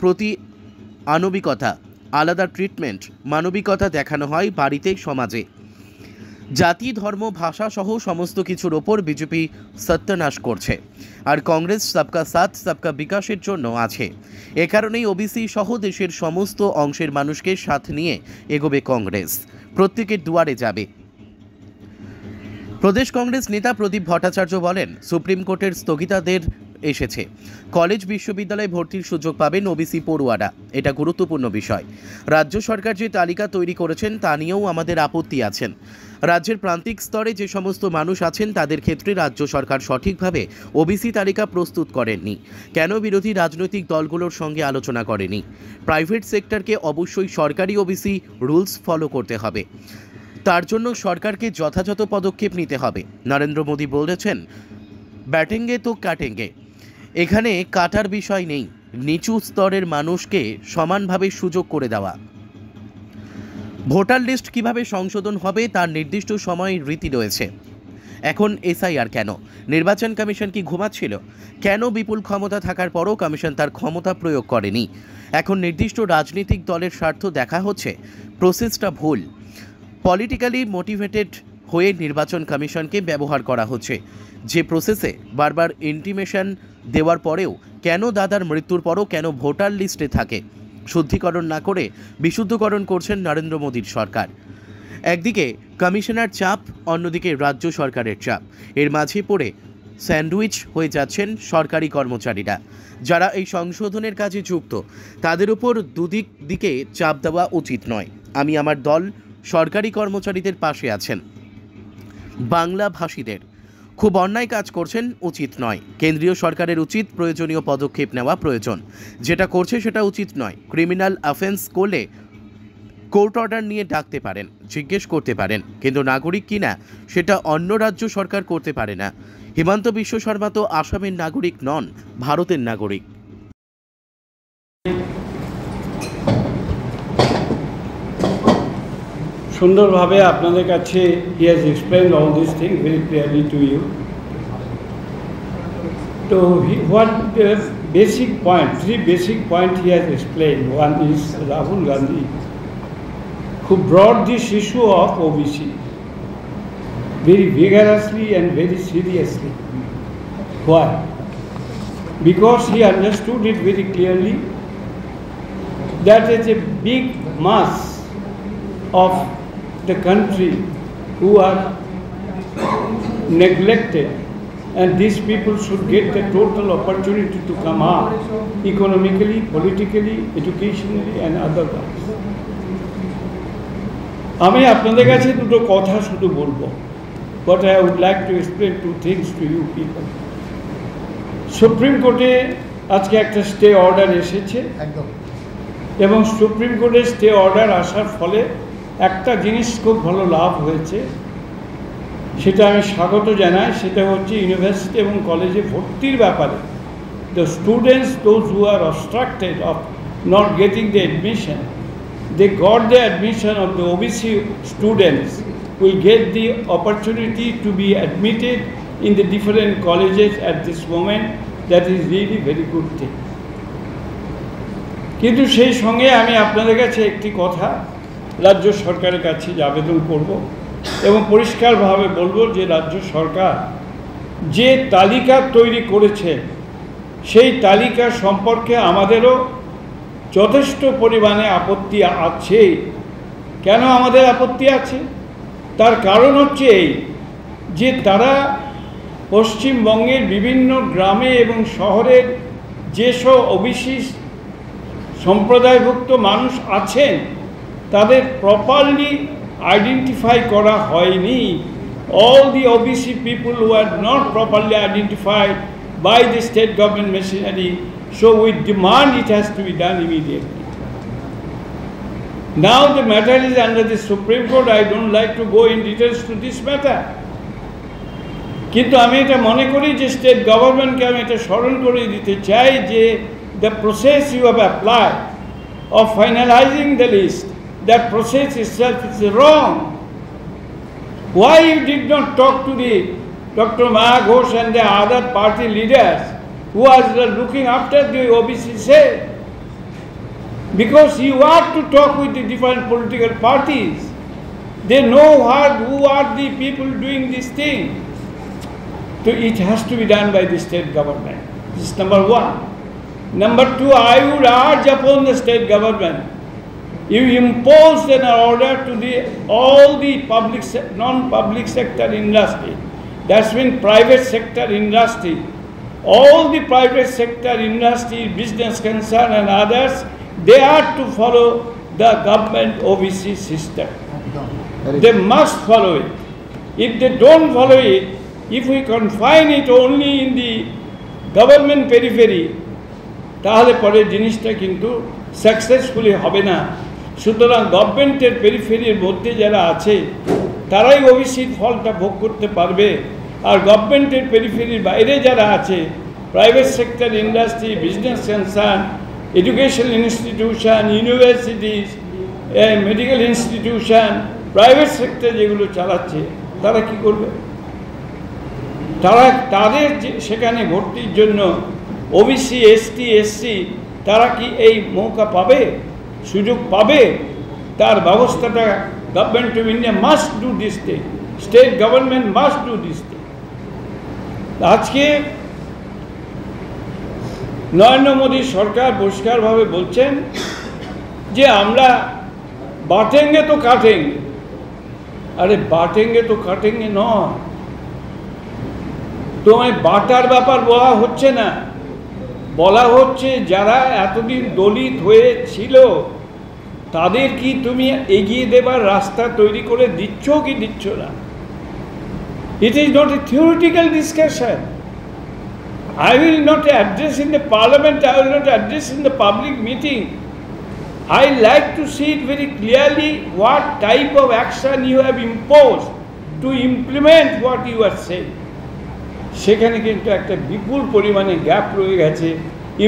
প্রতি আনবিকতা, আলাদা ট্রিটমেন্ট, মানবিকতা দেখানো হয় বাড়িতে, সমাজে। জাতি ধর্ম ভাষা সহ সমস্ত কিছুর ওপর বিজেপি সত্যানাশ করছে, আর কংগ্রেস সবকা সাথ সবকা বিকাশের জন্য আছে। এ কারণেই ওবিসি সহ দেশের সমস্ত অংশের মানুষকে সাথে নিয়ে এগোবে কংগ্রেস, প্রত্যেকের দুয়ারে যাবে। প্রদেশ কংগ্রেস নেতা প্রদীপ ভট্টাচার্য বলেন, সুপ্রিম কোর্টের স্থগিতাদের এসেছে। কলেজ বিশ্ববিদ্যালয়ে ভর্তির সুযোগ পাবেন ওবিসি পড়ুয়ারা, এটা গুরুত্বপূর্ণ বিষয়। রাজ্য সরকার যে তালিকা তৈরি করেছেন তা নিয়েও আমাদের আপত্তি আছেন। রাজ্যের প্রান্তিক স্তরে যে সমস্ত মানুষ আছেন তাদের ক্ষেত্রে রাজ্য সরকার সঠিকভাবে ওবিসি তালিকা প্রস্তুত করেননি। কেন বিরোধী রাজনৈতিক দলগুলোর সঙ্গে আলোচনা করেনি? প্রাইভেট সেক্টরকে অবশ্যই সরকারি ওবিসি রুলস ফলো করতে হবে, তার জন্য সরকারকে যথাযথ পদক্ষেপ নিতে হবে। নরেন্দ্র মোদী বলেছেন, ব্যাটেঙ্গে তো কাটেঙ্গে। এখানে কাটার বিষয় নেই, নিচু স্তরের মানুষকে সমানভাবে সুযোগ করে দেওয়া। ভোটার লিস্ট কিভাবে সংশোধন হবে তার নির্দিষ্ট সময়ের রীতি রয়েছে। এখন এসআইআর কেন? নির্বাচন কমিশন কি ঘুমাচ্ছিল? কেন বিপুল ক্ষমতা থাকার পরও কমিশন তার ক্ষমতা প্রয়োগ করেনি? এখন নির্দিষ্ট রাজনৈতিক দলের স্বার্থ দেখা হচ্ছে। প্রসেসটা ভুল, পলিটিক্যালি মোটিভেটেড হয়ে নির্বাচন কমিশনকে ব্যবহার করা হচ্ছে। যে প্রসেসে বারবার ইন্টিমেশন দেওয়ার পরেও কেন দাদার মৃত্যুর পরও কেন ভোটার লিস্টে থাকে? শুদ্ধিকরণ না করে বিশুদ্ধকরণ করছেন নরেন্দ্র মোদীর সরকার। একদিকে কমিশনার চাপ, অন্যদিকে রাজ্য সরকারের চাপ, এর মাঝে পড়ে স্যান্ডউইচ হয়ে যাচ্ছেন সরকারি কর্মচারীরা। যারা এই সংশোধনের কাজে যুক্ত তাদের উপর দুদিক দিকে চাপ দেওয়া উচিত নয়। আমি আমার দল সরকারি কর্মচারীদের পাশে আছেন। বাংলা ভাষীদের খুব অন্যায় কাজ করছেন, উচিত নয়। কেন্দ্রীয় সরকারের উচিত প্রয়োজনীয় পদক্ষেপ নেওয়া প্রয়োজন। যেটা করছে সেটা উচিত নয়। ক্রিমিনাল অফেন্স করলে কোর্ট অর্ডার নিয়ে ডাকতে পারেন, জিজ্ঞেস করতে পারেন, কিন্তু নাগরিক কিনা সেটা অন্য রাজ্য সরকার করতে পারে না। হিমন্ত বিশ্ব শর্মা তো আসামের নাগরিক নন, ভারতের নাগরিক। সুন্দরভাবে আপনাদের কাছে he has explained all these things very clearly to you. So what the basic point, three basic points he has explained. One is Rahul Gandhi, who brought this issue of OBC very vigorously and very seriously. Why? Because he understood it very clearly that it's a big mass of the country who are neglected, and these people should get the total opportunity to come up economically, politically, educationally and otherwise. আমি আপনাদের কাছে দুটো কথা শুধু বলবো, but I would like to explain two things to you people. Supreme কোর্টে আজকে একটা স্টে অর্ডার এসেছে এবং সুপ্রিম কোর্টের স্টে অর্ডার আসার ফলে একটা জিনিস খুব ভালো লাভ হয়েছে, সেটা আমি স্বাগত জানাই। সেটা হচ্ছে ইউনিভার্সিটি এবং কলেজে ভর্তির ব্যাপারে the students those who are obstructed of not getting the admission, they got the admission of the OBC students will get the opportunity to be admitted in the different colleges at this moment. That is really very good thing. কিন্তু সেই সঙ্গে আমি আপনাদের কাছে একটি কথা রাজ্য সরকারের কাছে আবেদন করব এবং পরিষ্কারভাবে বলবো যে রাজ্য সরকার যে তালিকা তৈরি করেছে সেই তালিকা সম্পর্কে আমাদেরও যথেষ্ট পরিমাণে আপত্তি আছে। কেন আমাদের আপত্তি আছে? তার কারণ হচ্ছে এই যে তারা পশ্চিমবঙ্গের বিভিন্ন গ্রামে এবং শহরের যেসব ওবিসি সম্প্রদায়ভুক্ত মানুষ আছেন তাদের প্রপারলি আইডেন্টিফাই করা হয়নি। All the OBC people who are not properly identified by the state government machinery, so we demand it has to be done immediately. Now the matter is under the Supreme Court. I don't like to go in details to this matter. কিন্তু আমি এটা মনে করি যে state গভর্নমেন্টকে আমি এটা স্মরণ করে দিতে চাই যে the process you have applied of finalizing the list, that process itself is wrong. Why you did not talk to the Dr. Maya Ghosh and the other party leaders who are looking after the OBC cell? Because you are to talk with the different political parties. They know who are the people doing this thing. So it has to be done by the state government. This is number one. Number two, I would urge upon the state government, you impose an order to all the non-public sector industry, that's mean private sector industry, all the private sector, industry, business concern and others, they are to follow the government OBC system. They must follow it. If they don't follow it, if we confine it only in the government periphery, তাহলে পরে জিনিসটা কিন্তু successfully হবে না। সুতরাং গভর্নমেন্টের পেরিফেরির মধ্যে যারা আছে তারাই ওবিসির ফলটা ভোগ করতে পারবে, আর গভর্নমেন্টের পেরিফেরির বাইরে যারা আছে, private sector, industry, business concern, education institution, universities, medical institution, private sector যেগুলো চালাচ্ছে, তারা কি করবে? তাদের সেখানে ভর্তির জন্য ওবিসি, এসটি, এসসি তারা কি এই মৌকা পাবে, সুযোগ পাবে? তার ব্যবস্থাটা government of India must do this thing, state government must do this thing. আজকে নরেন্দ্র মোদী সরকার পরিষ্কারভাবে বলছেন যে আমরা বাটেঙ্গে তো কাটেঙ্গে। আরে বাটেঙ্গে তো কাটেঙ্গে নয়, তোমায় বাটার ব্যাপার বলা হচ্ছে না, বলা হচ্ছে যারা এতদিন দলিত হয়েছিল তাদের কি তুমি এগিয়ে দেবার রাস্তা তৈরি করে দিচ্ছ কি দিচ্ছ না? It is not a theoretical discussion. I will not address in the parliament, I will not address in the public meeting. I like to see it very clearly what type of action you have imposed to implement what you are saying. সেখানে কিন্তু একটা বিপুল পরিমাণে gap রয়ে গেছে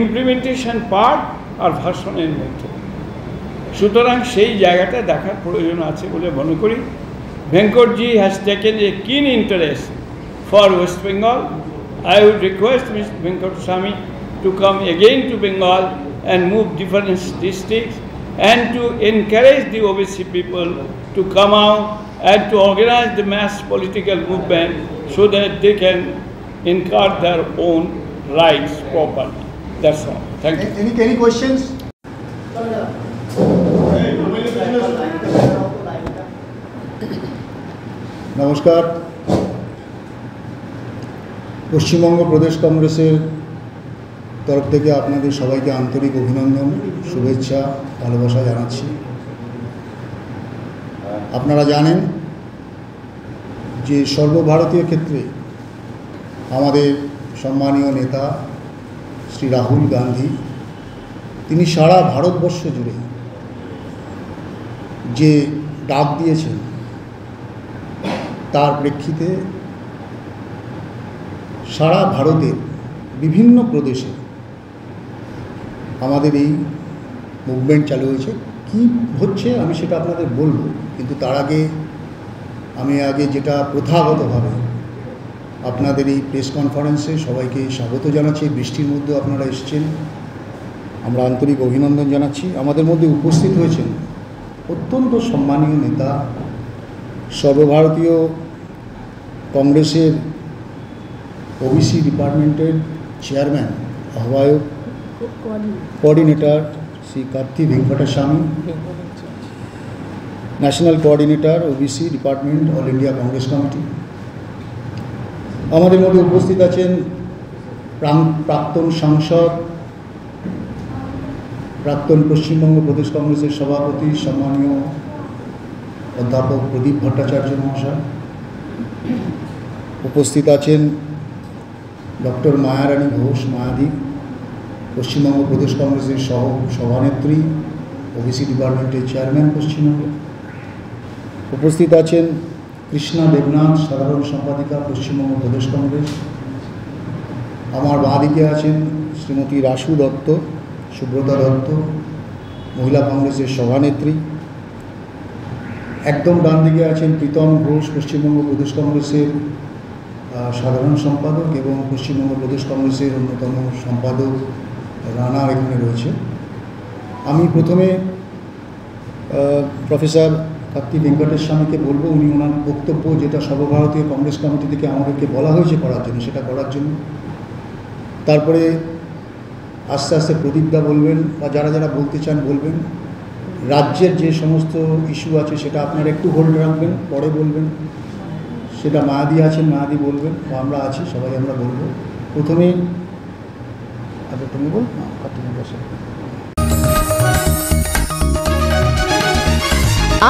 implementation part আর ভাষণের মধ্যে। সুতরাং সেই জায়গাটা দেখার প্রয়োজন আছে বলে মনে করি। ভেঙ্কটজি হ্যাজ টেকেন এ কিন interest for West Bengal. I would request Mr. Venkateswamy to come again to Bengal and move different districts and to encourage the OBC people to come out and to organize the mass political movement so that they can incur their own rights properly. That's all. Thank you. Any questions? নমস্কার। পশ্চিমবঙ্গ প্রদেশ কংগ্রেসের তরফ থেকে আপনাদের সবাইকে আন্তরিক অভিনন্দন, শুভেচ্ছা, ভালোবাসা জানাচ্ছি। আপনারা জানেন যে সর্বভারতীয় ক্ষেত্রে আমাদের সম্মানীয় নেতা শ্রী রাহুল গান্ধী তিনি সারা ভারতবর্ষ জুড়ে যে ডাক দিয়েছেন তার প্রেক্ষিতে সারা ভারতের বিভিন্ন প্রদেশে আমাদের এই মুভমেন্ট চালু হয়েছে। কী হচ্ছে আমি সেটা আপনাদের বলবো, কিন্তু তার আগে আমি যেটা প্রথাগতভাবে আপনাদের এই প্রেস কনফারেন্সে সবাইকে স্বাগত জানাচ্ছি। বৃষ্টির মধ্যে আপনারা এসেছেন, আমরা আন্তরিক অভিনন্দন জানাচ্ছি। আমাদের মধ্যে উপস্থিত হয়েছেন অত্যন্ত সম্মানীয় নেতা, সর্বভারতীয় কংগ্রেসের ওবিসি ডিপার্টমেন্টের চেয়ারম্যান, আহ্বায়ক, coordinator Shri Karti Venkatswamy, national coordinator OBC department, all India Congress committee. আমাদের মধ্যে উপস্থিত আছেন প্রাক্তন সাংসদ, প্রাক্তন পশ্চিমবঙ্গ প্রদেশ কংগ্রেসের সভাপতি সম্মানীয় অধ্যাপক প্রদীপ ভট্টাচার্য মহাশয়। উপস্থিত আছেন ডক্টর মায়ারানী ঘোষ মায়াদি, পশ্চিমবঙ্গ প্রদেশ কংগ্রেসের সভানেত্রী, ওবিসি ডিপার্টমেন্টের চেয়ারম্যান পশ্চিমবঙ্গ। উপস্থিত আছেন কৃষ্ণা দেবনাথ, সাধারণ সম্পাদিকা, পশ্চিমবঙ্গ প্রদেশ কংগ্রেস। আমার বাঁদিকে আছেন শ্রীমতী রাসু দত্ত, সুব্রতা দত্ত, মহিলা কংগ্রেসের সভানেত্রী। একদম ডান দিকে আছেন প্রীতম ঘোষ, পশ্চিমবঙ্গ প্রদেশ কংগ্রেসের সাধারণ সম্পাদক এবং পশ্চিমবঙ্গ প্রদেশ কংগ্রেসের অন্যতম সম্পাদক রানা এখানে রয়েছে। আমি প্রথমে প্রফেসর কার্তি ভেঙ্কটেস্বামীকে বলবো উনি ওনার বক্তব্য যেটা সর্বভারতীয় কংগ্রেস কমিটি থেকে আমাদেরকে বলা হয়েছে করার জন্য সেটা করার জন্য। তারপরে আস্তে আস্তে প্রদীপদা বলবেন বা যারা যারা বলতে চান বলবেন। রাজ্যের যে সমস্ত ইস্যু আছে সেটা আপনারা একটু হোল্ড রাখবেন, পরে বলবেন। সেটা মায়াদি আছেন, মায়াদি বলবেন, আমরা আছি, সবাই আমরা বলবো। প্রথমে আগে তুমি বল না কার্তিক বসে।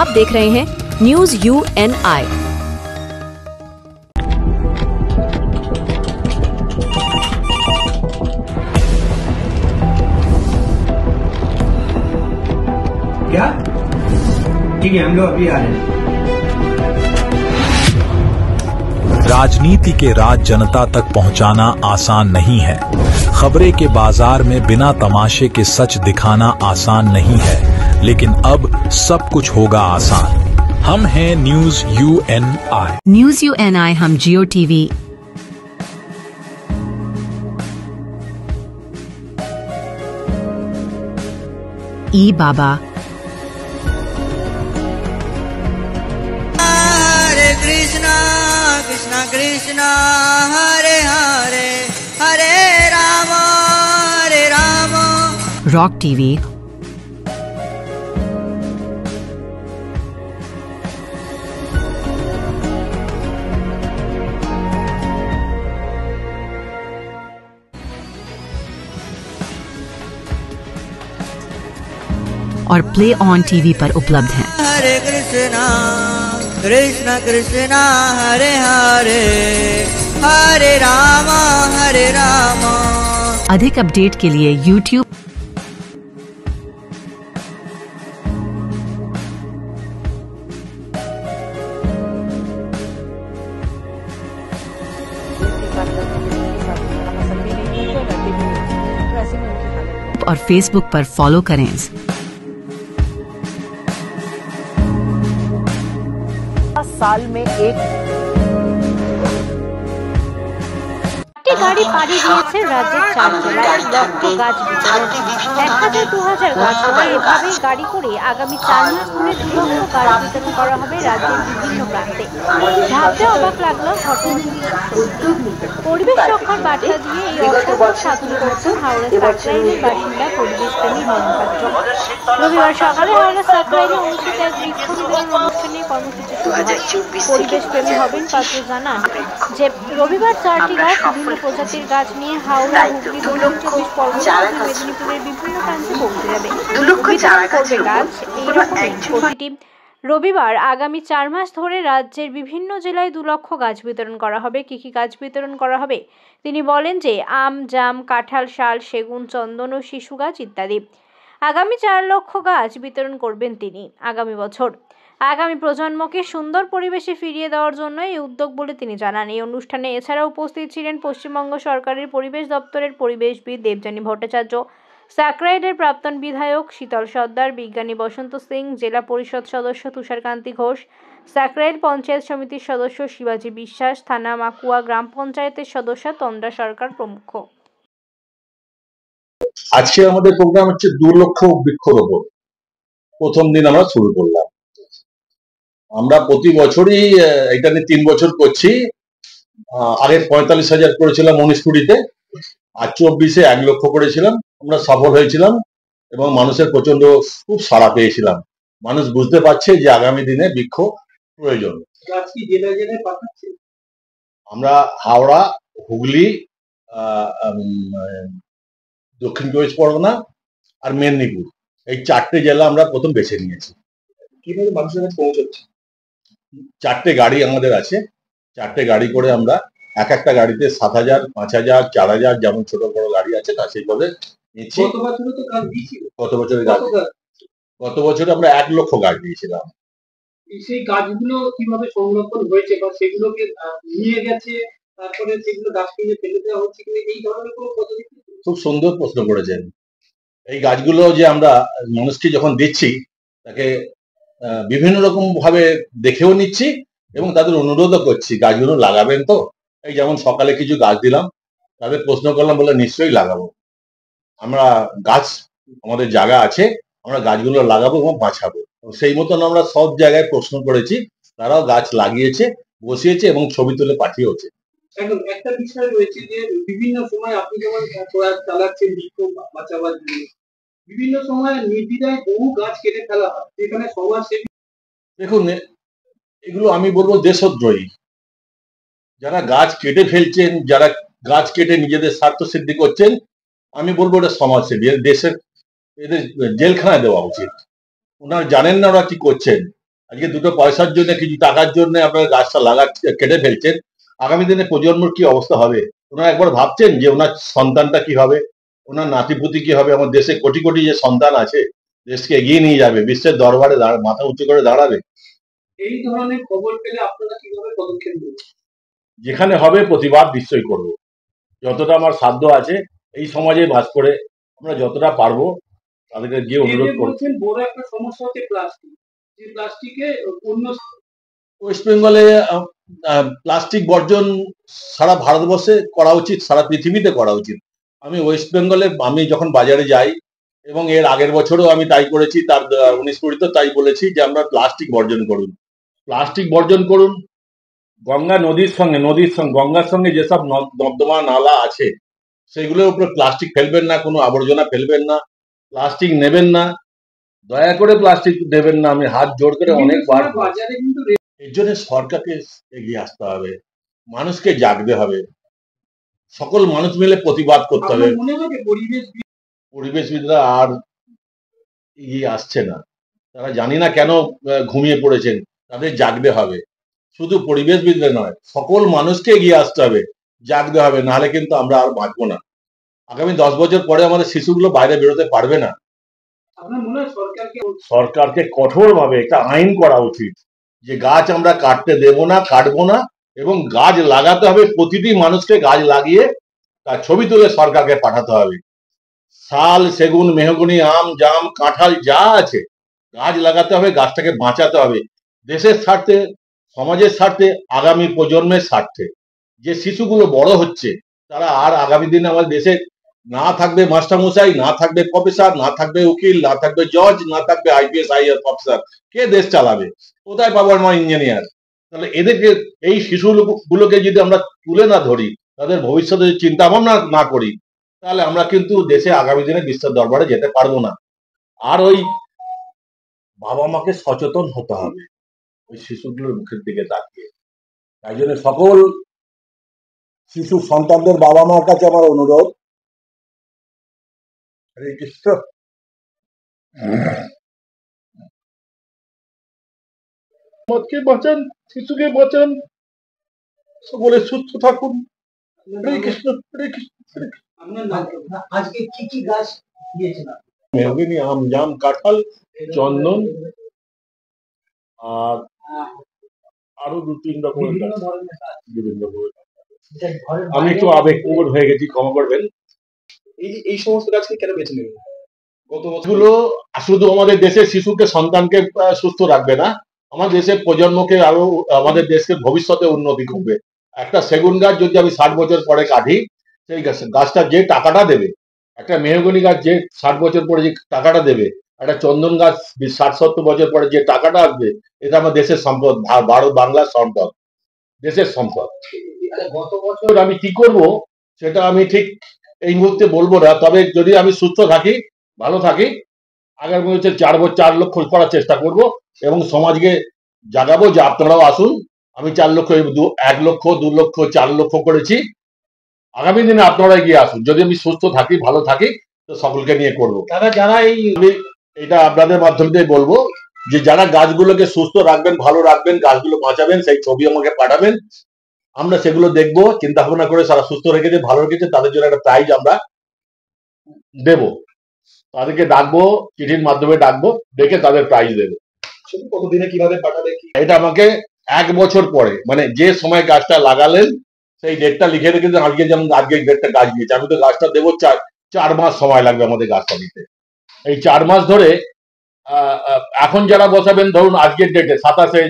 आप देख रहे हैं न्यूज UNI। क्या ठीक है हम लोग अभी आ रहे हैं। राजनीति के राज जनता तक पहुंचाना आसान नहीं है। खबरें के बाजार में बिना तमाशे के सच दिखाना आसान नहीं है, लेकिन अब सब कुछ होगा आसान। हम हैं न्यूज UNI। न्यूज UNI हम जियो टीवी, ई बाबा, हरे कृष्णा कृष्णा कृष्णा हरे हरे हरे राम रॉक टीवी, और प्ले ऑन टीवी पर उपलब्ध हैं। हरे कृष्णा कृष्णा कृष्णा हरे हरे हरे राम अधिक अपडेट के लिए YouTube और Facebook पर फॉलो करें। साल में एक গাড়ি পাড়ি দিয়েছে রাজ্যের 4 জেলায় লক্ষ গাছ বিতরণ 1000-2000 গাছ হবে। এভাবেই গাড়ি করে আগামী 4 মাস ধরে 2 লক্ষ গাছ বিতরণ করা হবে রাজ্যের বিভিন্ন প্রান্তে। ভাবতে অবাক লাগলো ঘটনাটি পরিবেশ রক্ষার বার্তা দিয়ে এই অসাধারণ সাধন করছেন হাওড়া সাকরাইলের বাসিন্দা পরিবেশপ্রেমী মনোপাত্র। রবিবার সকালে হাওড়া সাকরাইলে অনুষ্ঠিত এক বৃক্ষ বিতরণ অনুষ্ঠানে কর্মসূচি শুরু হয়। পরিবেশপ্রেমী হবেন পাত্র জানান যে রবিবার 4টি গাছ বিভিন্ন প্রজাতির গাছ নিয়ে হাওড়া, হুগলি, দক্ষিণ চব্বিশ পরগনা, মেদিনীপুরের বিভিন্ন প্রান্তে পৌঁছে যাবে। গাছ এইরকমই প্রতিটি রবিবার আগামী 4 মাস ধরে রাজ্যের বিভিন্ন জেলায় 2 লক্ষ গাছ বিতরণ করা হবে। কি কি গাছ বিতরণ করা হবে তিনি বলেন যে আম, জাম, কাঁঠাল, শাল, সেগুন, চন্দন ও শিশু গাছ ইত্যাদি। আগামী 4 লক্ষ গাছ বিতরণ করবেন তিনি। আগামী বছর আগামী প্রজন্মকে সুন্দর পরিবেশে ফিরিয়ে দেওয়ার জন্য এই উদ্যোগ বলে তিনি জানান। এই অনুষ্ঠানে এছাড়াও উপস্থিত ছিলেন পশ্চিমবঙ্গ সরকারের পরিবেশ দপ্তরের পরিবেশবিদ দেবযানী ভট্টাচার্য, সাকরাইলের প্রাক্তন বিধায়ক শীতল সর্দার, বিজ্ঞানী বসন্ত সিং, জেলা পরিষদ সদস্য তুষারকান্তি ঘোষ, সাকরাইল পঞ্চায়েত সমিতির সদস্য শিবাজী বিশ্বাস, থানা মাকুয়া গ্রাম পঞ্চায়েতের সদস্য তন্দ্রা সরকার প্রমুখ। আজকে আমাদের প্রোগ্রাম হচ্ছে 2 লক্ষ বৃক্ষরোপণ। প্রথম দিন আমরা শুরু করলাম। আমরা প্রতি বছরই এটা নিয়ে 3 বছর করছি। আগে 45,000 করেছিলাম 19-20-তে, আর 24-এ 1 লক্ষ করেছিলাম। আমরা সফল হয়েছিলাম এবং মানুষের প্রচন্ড খুব সাড়া পেয়েছিলাম। মানুষ বুঝতে পারছে যে আগামী দিনে বৃক্ষ প্রয়োজন। আমরা হাওড়া, হুগলি, দক্ষিণ চব্বিশ পরগনা আর মেদিনীপুর, এই 4টে জেলা আমরা প্রথম বেছে নিয়েছি। কিভাবে মানুষের কাছে পৌঁছাচ্ছে? 4টে গাড়ি আমাদের আছে। 4টে গাড়ি করে আমরা একটা গাড়িতে 7,000, 5,000, 4,000 যেমন ছোট বড় গাড়ি আছে তা সেইভাবে নিচ্ছি। গত বছরে আমরা 1 লক্ষ গাছ দিয়েছিলাম। সেই গাছগুলো কিভাবে সংরক্ষণ হয়েছে বা সেগুলোকে নিয়ে গেছে, তারপরে সেগুলো ডাস্টবিনে ফেলে দেওয়া হচ্ছে কিনা, এই ধরনের কোনো পদ্ধতি? খুব সুন্দর প্রশ্ন করেছেন। এই গাছগুলো যে আমরা মানুষকে যখন দিচ্ছি তাকে বিভিন্ন রকম ভাবে দেখেও নিচ্ছি এবং তাদের অনুরোধও করছি গাছগুলো লাগাবেন তো। এই যেমন সকালে কিছু গাছ দিলাম, তাদের প্রশ্ন করলাম, বলে নিশ্চয়ই লাগাবো। আমরা গাছ, আমাদের জায়গা আছে, আমরা গাছগুলো লাগাবো এবং বাঁচাবো। সেই মতন আমরা সব জায়গায় প্রশ্ন করেছি, তারাও গাছ লাগিয়েছে, বসিয়েছে এবং ছবি তুলে পাঠিয়েছে। একদম একটা বিষয় রয়েছে যে বিভিন্ন সময় আপনি যেমন প্রয়াস চালাচ্ছেন বৃক্ষ বাঁচাবার জন্য, বিভিন্ন সময় নির্দ্বিধায় বহু গাছ কেটে ফেলা হয়, যেখানে সমাজসেবী। দেখুন, এগুলো আমি বলবো দেশদ্রোহী। যারা গাছ কেটে ফেলছেন, যারা গাছ কেটে নিজেদের স্বার্থ সিদ্ধি করছেন, আমি বলবো এটা সমাজসেবী, দেশের এদের জেলখানায় দেওয়া উচিত। ওনারা জানেন না ওরা কি করছেন। আজকে দুটো পয়সার জন্য, কিছু টাকার জন্য আপনারা গাছটা কেটে ফেলছেন। আগামী দিনে প্রজন্মর কি অবস্থা হবে? ওনারা একবার ভাবছেন যে ওনার সন্তানটা কি হবে, ওনার নাতিপুতি কি হবে? আমার দেশে কোটি কোটি যে সন্তান আছে, দেশকে এগিয়ে নিয়ে যাবে, বিশ্বের দরবারে মাথা উঁচু করে দাঁড়াবে। এই ধরনের খবর পেলে আপনারা কিভাবে পদক্ষেপ নেবেন? যেখানে হবে প্রতিবাদ নিশ্চয়ই করব। যতটা আমার সাধ্য আছে এই সমাজে বাস করে আমরা যতটা পারবো তাদেরকে গিয়ে অনুরোধ করব। বড় একটা সমস্যা হচ্ছে প্লাস্টিক, যে প্লাস্টিকে অন্য ওয়েস্ট বেঙ্গলে প্লাস্টিক বর্জন সারা ভারতবর্ষে করা উচিত, সারা পৃথিবীতে করা উচিত। আমি ওয়েস্ট বেঙ্গলে আমি যখন বাজারে যাই, এবং এর আগের বছরও আমি তাই করেছি, তার 19-20 তাই বলেছি যে আমরা প্লাস্টিক বর্জন করুন, প্লাস্টিক বর্জন করুন। নদীর সঙ্গে গঙ্গার সঙ্গে যেসব নর্দমা নালা আছে সেগুলোর উপরে প্লাস্টিক ফেলবেন না, কোনো আবর্জনা ফেলবেন না, প্লাস্টিক নেবেন না, দয়া করে প্লাস্টিক দেবেন না। আমি হাত জোড় করে অনেকবার। এর জন্য সরকারকে এগিয়ে আসতে হবে, মানুষকে জাগতে হবে, সকল মানুষ মিলে প্রতিবাদ করতে হবে। পরিবেশবিদরা আর এগিয়ে আসছে না, তারা জানি না কেন ঘুমিয়ে পড়েছেন। তাদের জাগতে হবে, শুধু পরিবেশবিদরা নয়, সকল মানুষকে এগিয়ে আসতে হবে, জাগতে হবে, নাহলে কিন্তু আমরা আর বাঁচবো না। আগামী 10 বছর পরে আমাদের শিশুগুলো বাইরে বেরোতে পারবে না। সরকারকে কঠোরভাবে একটা আইন করা উচিত যে গাছ আমরা কাটতে দেব না, কাটবো না, এবং গাছ লাগাতে হবে। প্রতিটি মানুষকে গাছ লাগিয়ে তার ছবি তুলে সরকারকে পাঠাতে হবে। শাল, সেগুন, মেহগনি, আম, জাম, কাঁঠাল যা আছে গাছ লাগাতে হবে, গাছটাকে বাঁচাতে হবে, দেশের স্বার্থে, সমাজের স্বার্থে, আগামী প্রজন্মের স্বার্থে। যে শিশুগুলো বড় হচ্ছে তারা আর আগামী দিনে আমাদের দেশে না থাকবে মাস্টারমশাই, না থাকবে প্রফেসর, না থাকবে উকিল, না থাকবে জজ, না থাকবে IPS IAS অফিসার। কে দেশ চালাবে? কোথায় পাবো আমার ইঞ্জিনিয়ার? তাহলে এদেরকে, এই শিশুগুলোকে যদি আমরা তুলে না ধরি, তাদের ভবিষ্যতে চিন্তা ভাবনা না করি, তাহলে আমরা কিন্তু দেশে আগামী দিনে বিশ্বের দরবারে যেতে পারবো না। আর ওই বাবা মাকে সচেতন হতে হবে ওই শিশুগুলোর মুখের দিকে তাকিয়ে। তাই জন্য সকল শিশু সন্তানদের বাবা মার কাছে আমার অনুরোধ, হরে কৃষ্ণ, সমাজকে বাঁচান, শিশুকে বাঁচান, সকলে সুস্থ থাকুন। হরে কৃষ্ণ, হরে কৃষ্ণ, হরে কৃষ্ণ। আজকে কি কি গাছ দিয়েছেন? মেহগিনি, আম, জাম, কাঁঠাল, চন্দন, আর আরো 2-3 রকমের বিভিন্ন ধরনের। আমি একটু আবেগপ্রবণ হয়ে গেছি, ক্ষমা করবেন। এই সমস্ত গাছকে কেন বেছে নেবেন? গত বছরগুলো শুধু আমাদের দেশের শিশুকে, সন্তানকে সুস্থ রাখবে না, আমাদের দেশের প্রজন্মকে আরো, আমাদের দেশকে ভবিষ্যতে উন্নতি করবে। একটা সেগুন গাছ যদি আমি 60 বছর পরে কাটি, সেই গাছটা যে টাকাটা দেবে, একটা মেহগনি গাছ যে 60 বছর পরে যে টাকাটা দেবে, একটা চন্দন গাছ 60-70 বছর পরে যে টাকাটা আসবে, এটা আমার দেশের সম্পদ, ভারত বাংলার সম্পদ, দেশের সম্পদ। গত বছর আমি কি করব সেটা আমি ঠিক এই মুহূর্তে বলবো না, তবে যদি আমি সুস্থ থাকি, ভালো থাকি, আগামী বছর 4 লক্ষ করার চেষ্টা করব, এবং সমাজকে জাগাবো যে আপনারাও আসুন। আমি 4 লক্ষ, 1 লক্ষ, 2 লক্ষ, 4 লক্ষ করেছি। আগামী দিনে আপনারা গিয়ে আসুন, যদি আমি সুস্থ থাকি, ভালো থাকি, তো সকলকে নিয়ে করবো। যারা এটা আপনাদের মাধ্যমে বলবো যে যারা গাছগুলোকে সুস্থ রাখবেন, ভালো রাখবেন, গাছগুলো বাঁচাবেন, সেই ছবি আমাকে পাঠাবেন, আমরা সেগুলো দেখবো, চিন্তা ভাবনা করে সারা সুস্থ রেখেছে, ভালো রেখেছে, তাদের জন্য একটা প্রাইজ আমরা দেব। তাদেরকে ডাকবো, চিঠির মাধ্যমে ডাকবো, ডেকে তাদের প্রাইজ দেবো। কতদিনে কিভাবে পাঠাবে? এটা আমাকে 1 বছর পরে, মানে যে সময় গাছটা লাগালেন সেই ডেটটা লিখে রেখে দেন। আজকে যেমন আজকে ডেটটা গাছ দিয়েছে, আমি তো গাছটা দেবো 4 মাস সময় লাগবে আমাদের গাছটা দিতে। এই 4 মাস ধরে এখন যারা বসাবেন, ধরুন আজকের ডেটে 27শে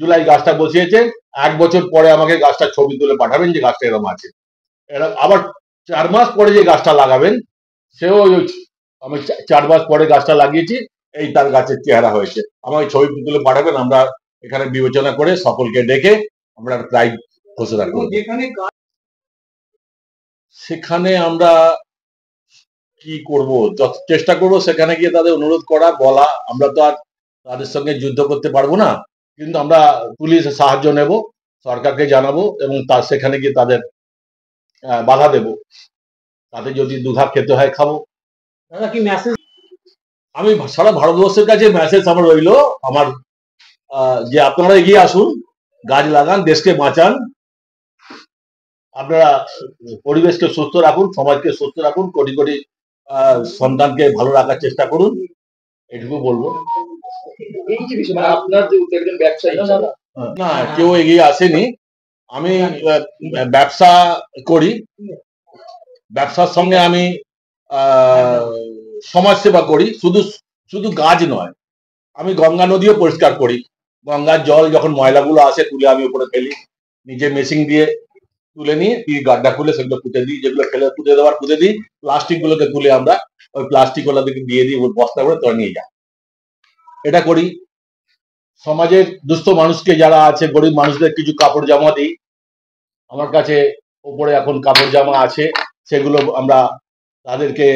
জুলাই গাছটা বসিয়েছে, 1 বছর পরে আমাকে গাছটা ছবি তুলে পাঠাবেন যে গাছটা এরকম আছে। এরকম আবার 4 মাস পরে যে গাছটা লাগাবেন, সেও আমি 4 মাস পরে গাছটা লাগিয়েছি, এই তার গাছের চেহারা হয়েছে, আমাকে ছবি তুলে পাঠাবেন। আমরা এখানে বিবেচনা করে সকলকে ডেকে আমরা প্রাইজ ঘোষণা করব। সেখানে আমরা কি করব, চেষ্টা করব সেখানে গিয়ে তাদের অনুরোধ করা, বলা। আমরা তো আর তাদের সঙ্গে যুদ্ধ করতে পারবো না, কিন্তু আমরা পুলিশের সাহায্য নেব, সরকারকে জানাবো, এবং তার সেখানে গিয়ে তাদের বাধা দেব। তাতে যদি দুঘা খেতে হয় খাবো। দাদা কি মেসেজ? আমি সারা ভারতবর্ষের কাছে মেসেজ আমার রইলো আমার যে আপনারা এগিয়ে আসুন, গাছ লাগান, দেশকে বাঁচান, আপনারা পরিবেশকে সুস্থ রাখুন, সমাজকে সুস্থ রাখুন, কোটি কোটি সন্তানকে ভালো রাখার চেষ্টা করুন, এটুকু বলবো। এই যে বিষয় মানে আপনার যে একজন ব্যবসায়ী না, কেউ এগিয়ে আসেনি। আমি ব্যবসা করি, ব্যবসার সঙ্গে আমি সমাজ সেবা করি। শুধু গাছ নয়, আমি গঙ্গা নদীও পরিষ্কার করি। গঙ্গার জল যখন ময়লাগুলো আসে তুলে আমি উপরে ফেলি, নিজে মেশিন দিয়ে তুলে নিয়ে গাড্ডা খুলে সেগুলো পুঁতে দিই, যেগুলো ফেলে পুঁতে দেওয়ার পুঁতে দিই। প্লাস্টিক গুলোকে তুলে আমরা ওই প্লাস্টিক গুলোকে দিয়ে দিই, বস্তা করে তোরা নিয়ে যাই, এটা করি। সমাজের দুস্থ মানুষকে যারা আছে, গরিব মানুষদের কিছু কাপড় জামা দিই। আমার কাছে উপরে এখন কাপড় জামা আছে, সেগুলো আমরা তাদেরকে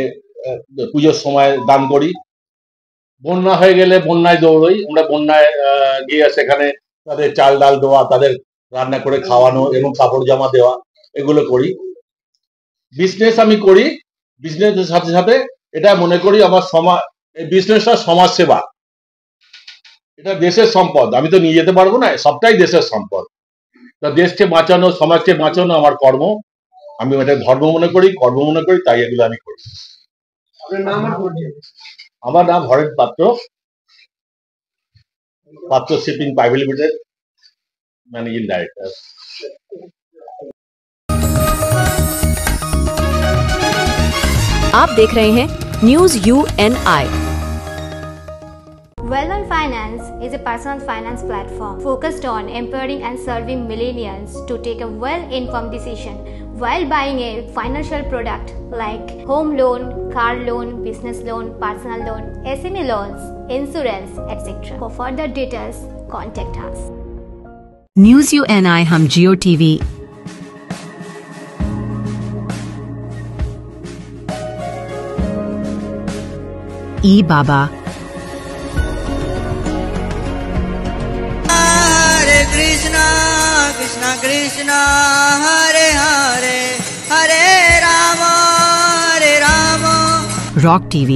পুজোর সময় দান করি। বন্যা হয়ে গেলে বন্যায় দৌড়ই, আমরা বন্যায় গিয়ে সেখানে তাদের চাল ডাল দেওয়া, তাদের রান্না করে খাওয়ানো এবং কাপড় জামা দেওয়া, এগুলো করি। বিজনেস আমি করি, বিজনেসের সাথে সাথে এটা মনে করি আমার এই বিজনেসটা সমাজ সেবা, এটা দেশের সম্পদ। আমি তো নিয়ে যেতে পারবো না, সবটাই দেশের সম্পদ। তা দেশকে বাঁচানো, সমাজকে বাঁচানো আমার কর্ম। আমি এটা ধর্ম মনে করি, কর্ম মনে করি, তাই এগুলো আমি করি। আমার নাম হরেন পাত্র, पात्र shipping private limited, managing director. आप देख रहे हैं news UNI। Well-Known Finance is a personal finance platform focused on empowering and serving millennials to take a well-informed decision while buying a financial product like home loan, car loan, business loan, personal loan, SME loans, insurance, etc. For further details, contact us. News UNI हम जियो TV, ई बाबा, Krishna Krishna Krishna Hare Hare Hare Ram rock TV,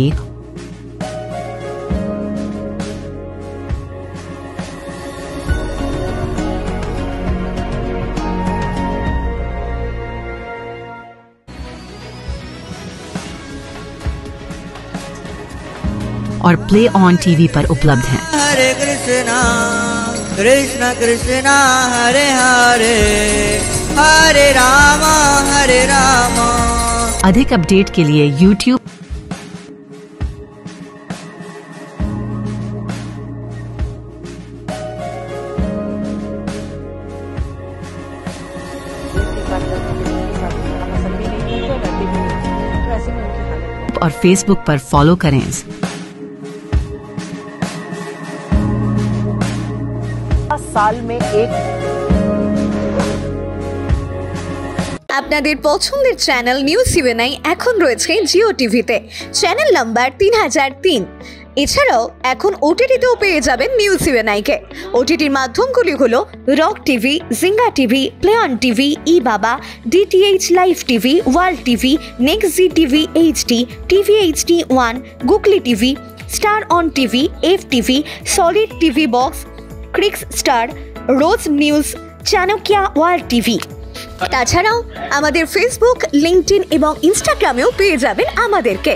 और play on TV पर उपलब्ध हैं। हरे कृष्णा कृष्णा कृष्णा हरे हरे हरे राम हरे राम। अधिक update के लिए YouTube और Facebook पर फॉलो करें। साल में एक আপনাদের পছন্দের চ্যানেল নিউজ UNI এখন রয়েছে জিও টিভিতে, চ্যানেল নাম্বার 3003। এছাড়াও এখন OTT-তেও পেয়ে যাবেন নিউজ UNI-কে। OTT-র মাধ্যমগুলি হলো rock TV, Zinga TV, play on TV, ই বাবা, DTH live TV, world TV, next G TV HD, TV HD 1, googly TV, star on TV, FTV, solid TV box, Crix star, rose news, Chanakya world TV. তাছাড়াও আমাদের Facebook, LinkedIn এবং ইনস্টাগ্রামেও পেয়ে যাবেন আমাদেরকে।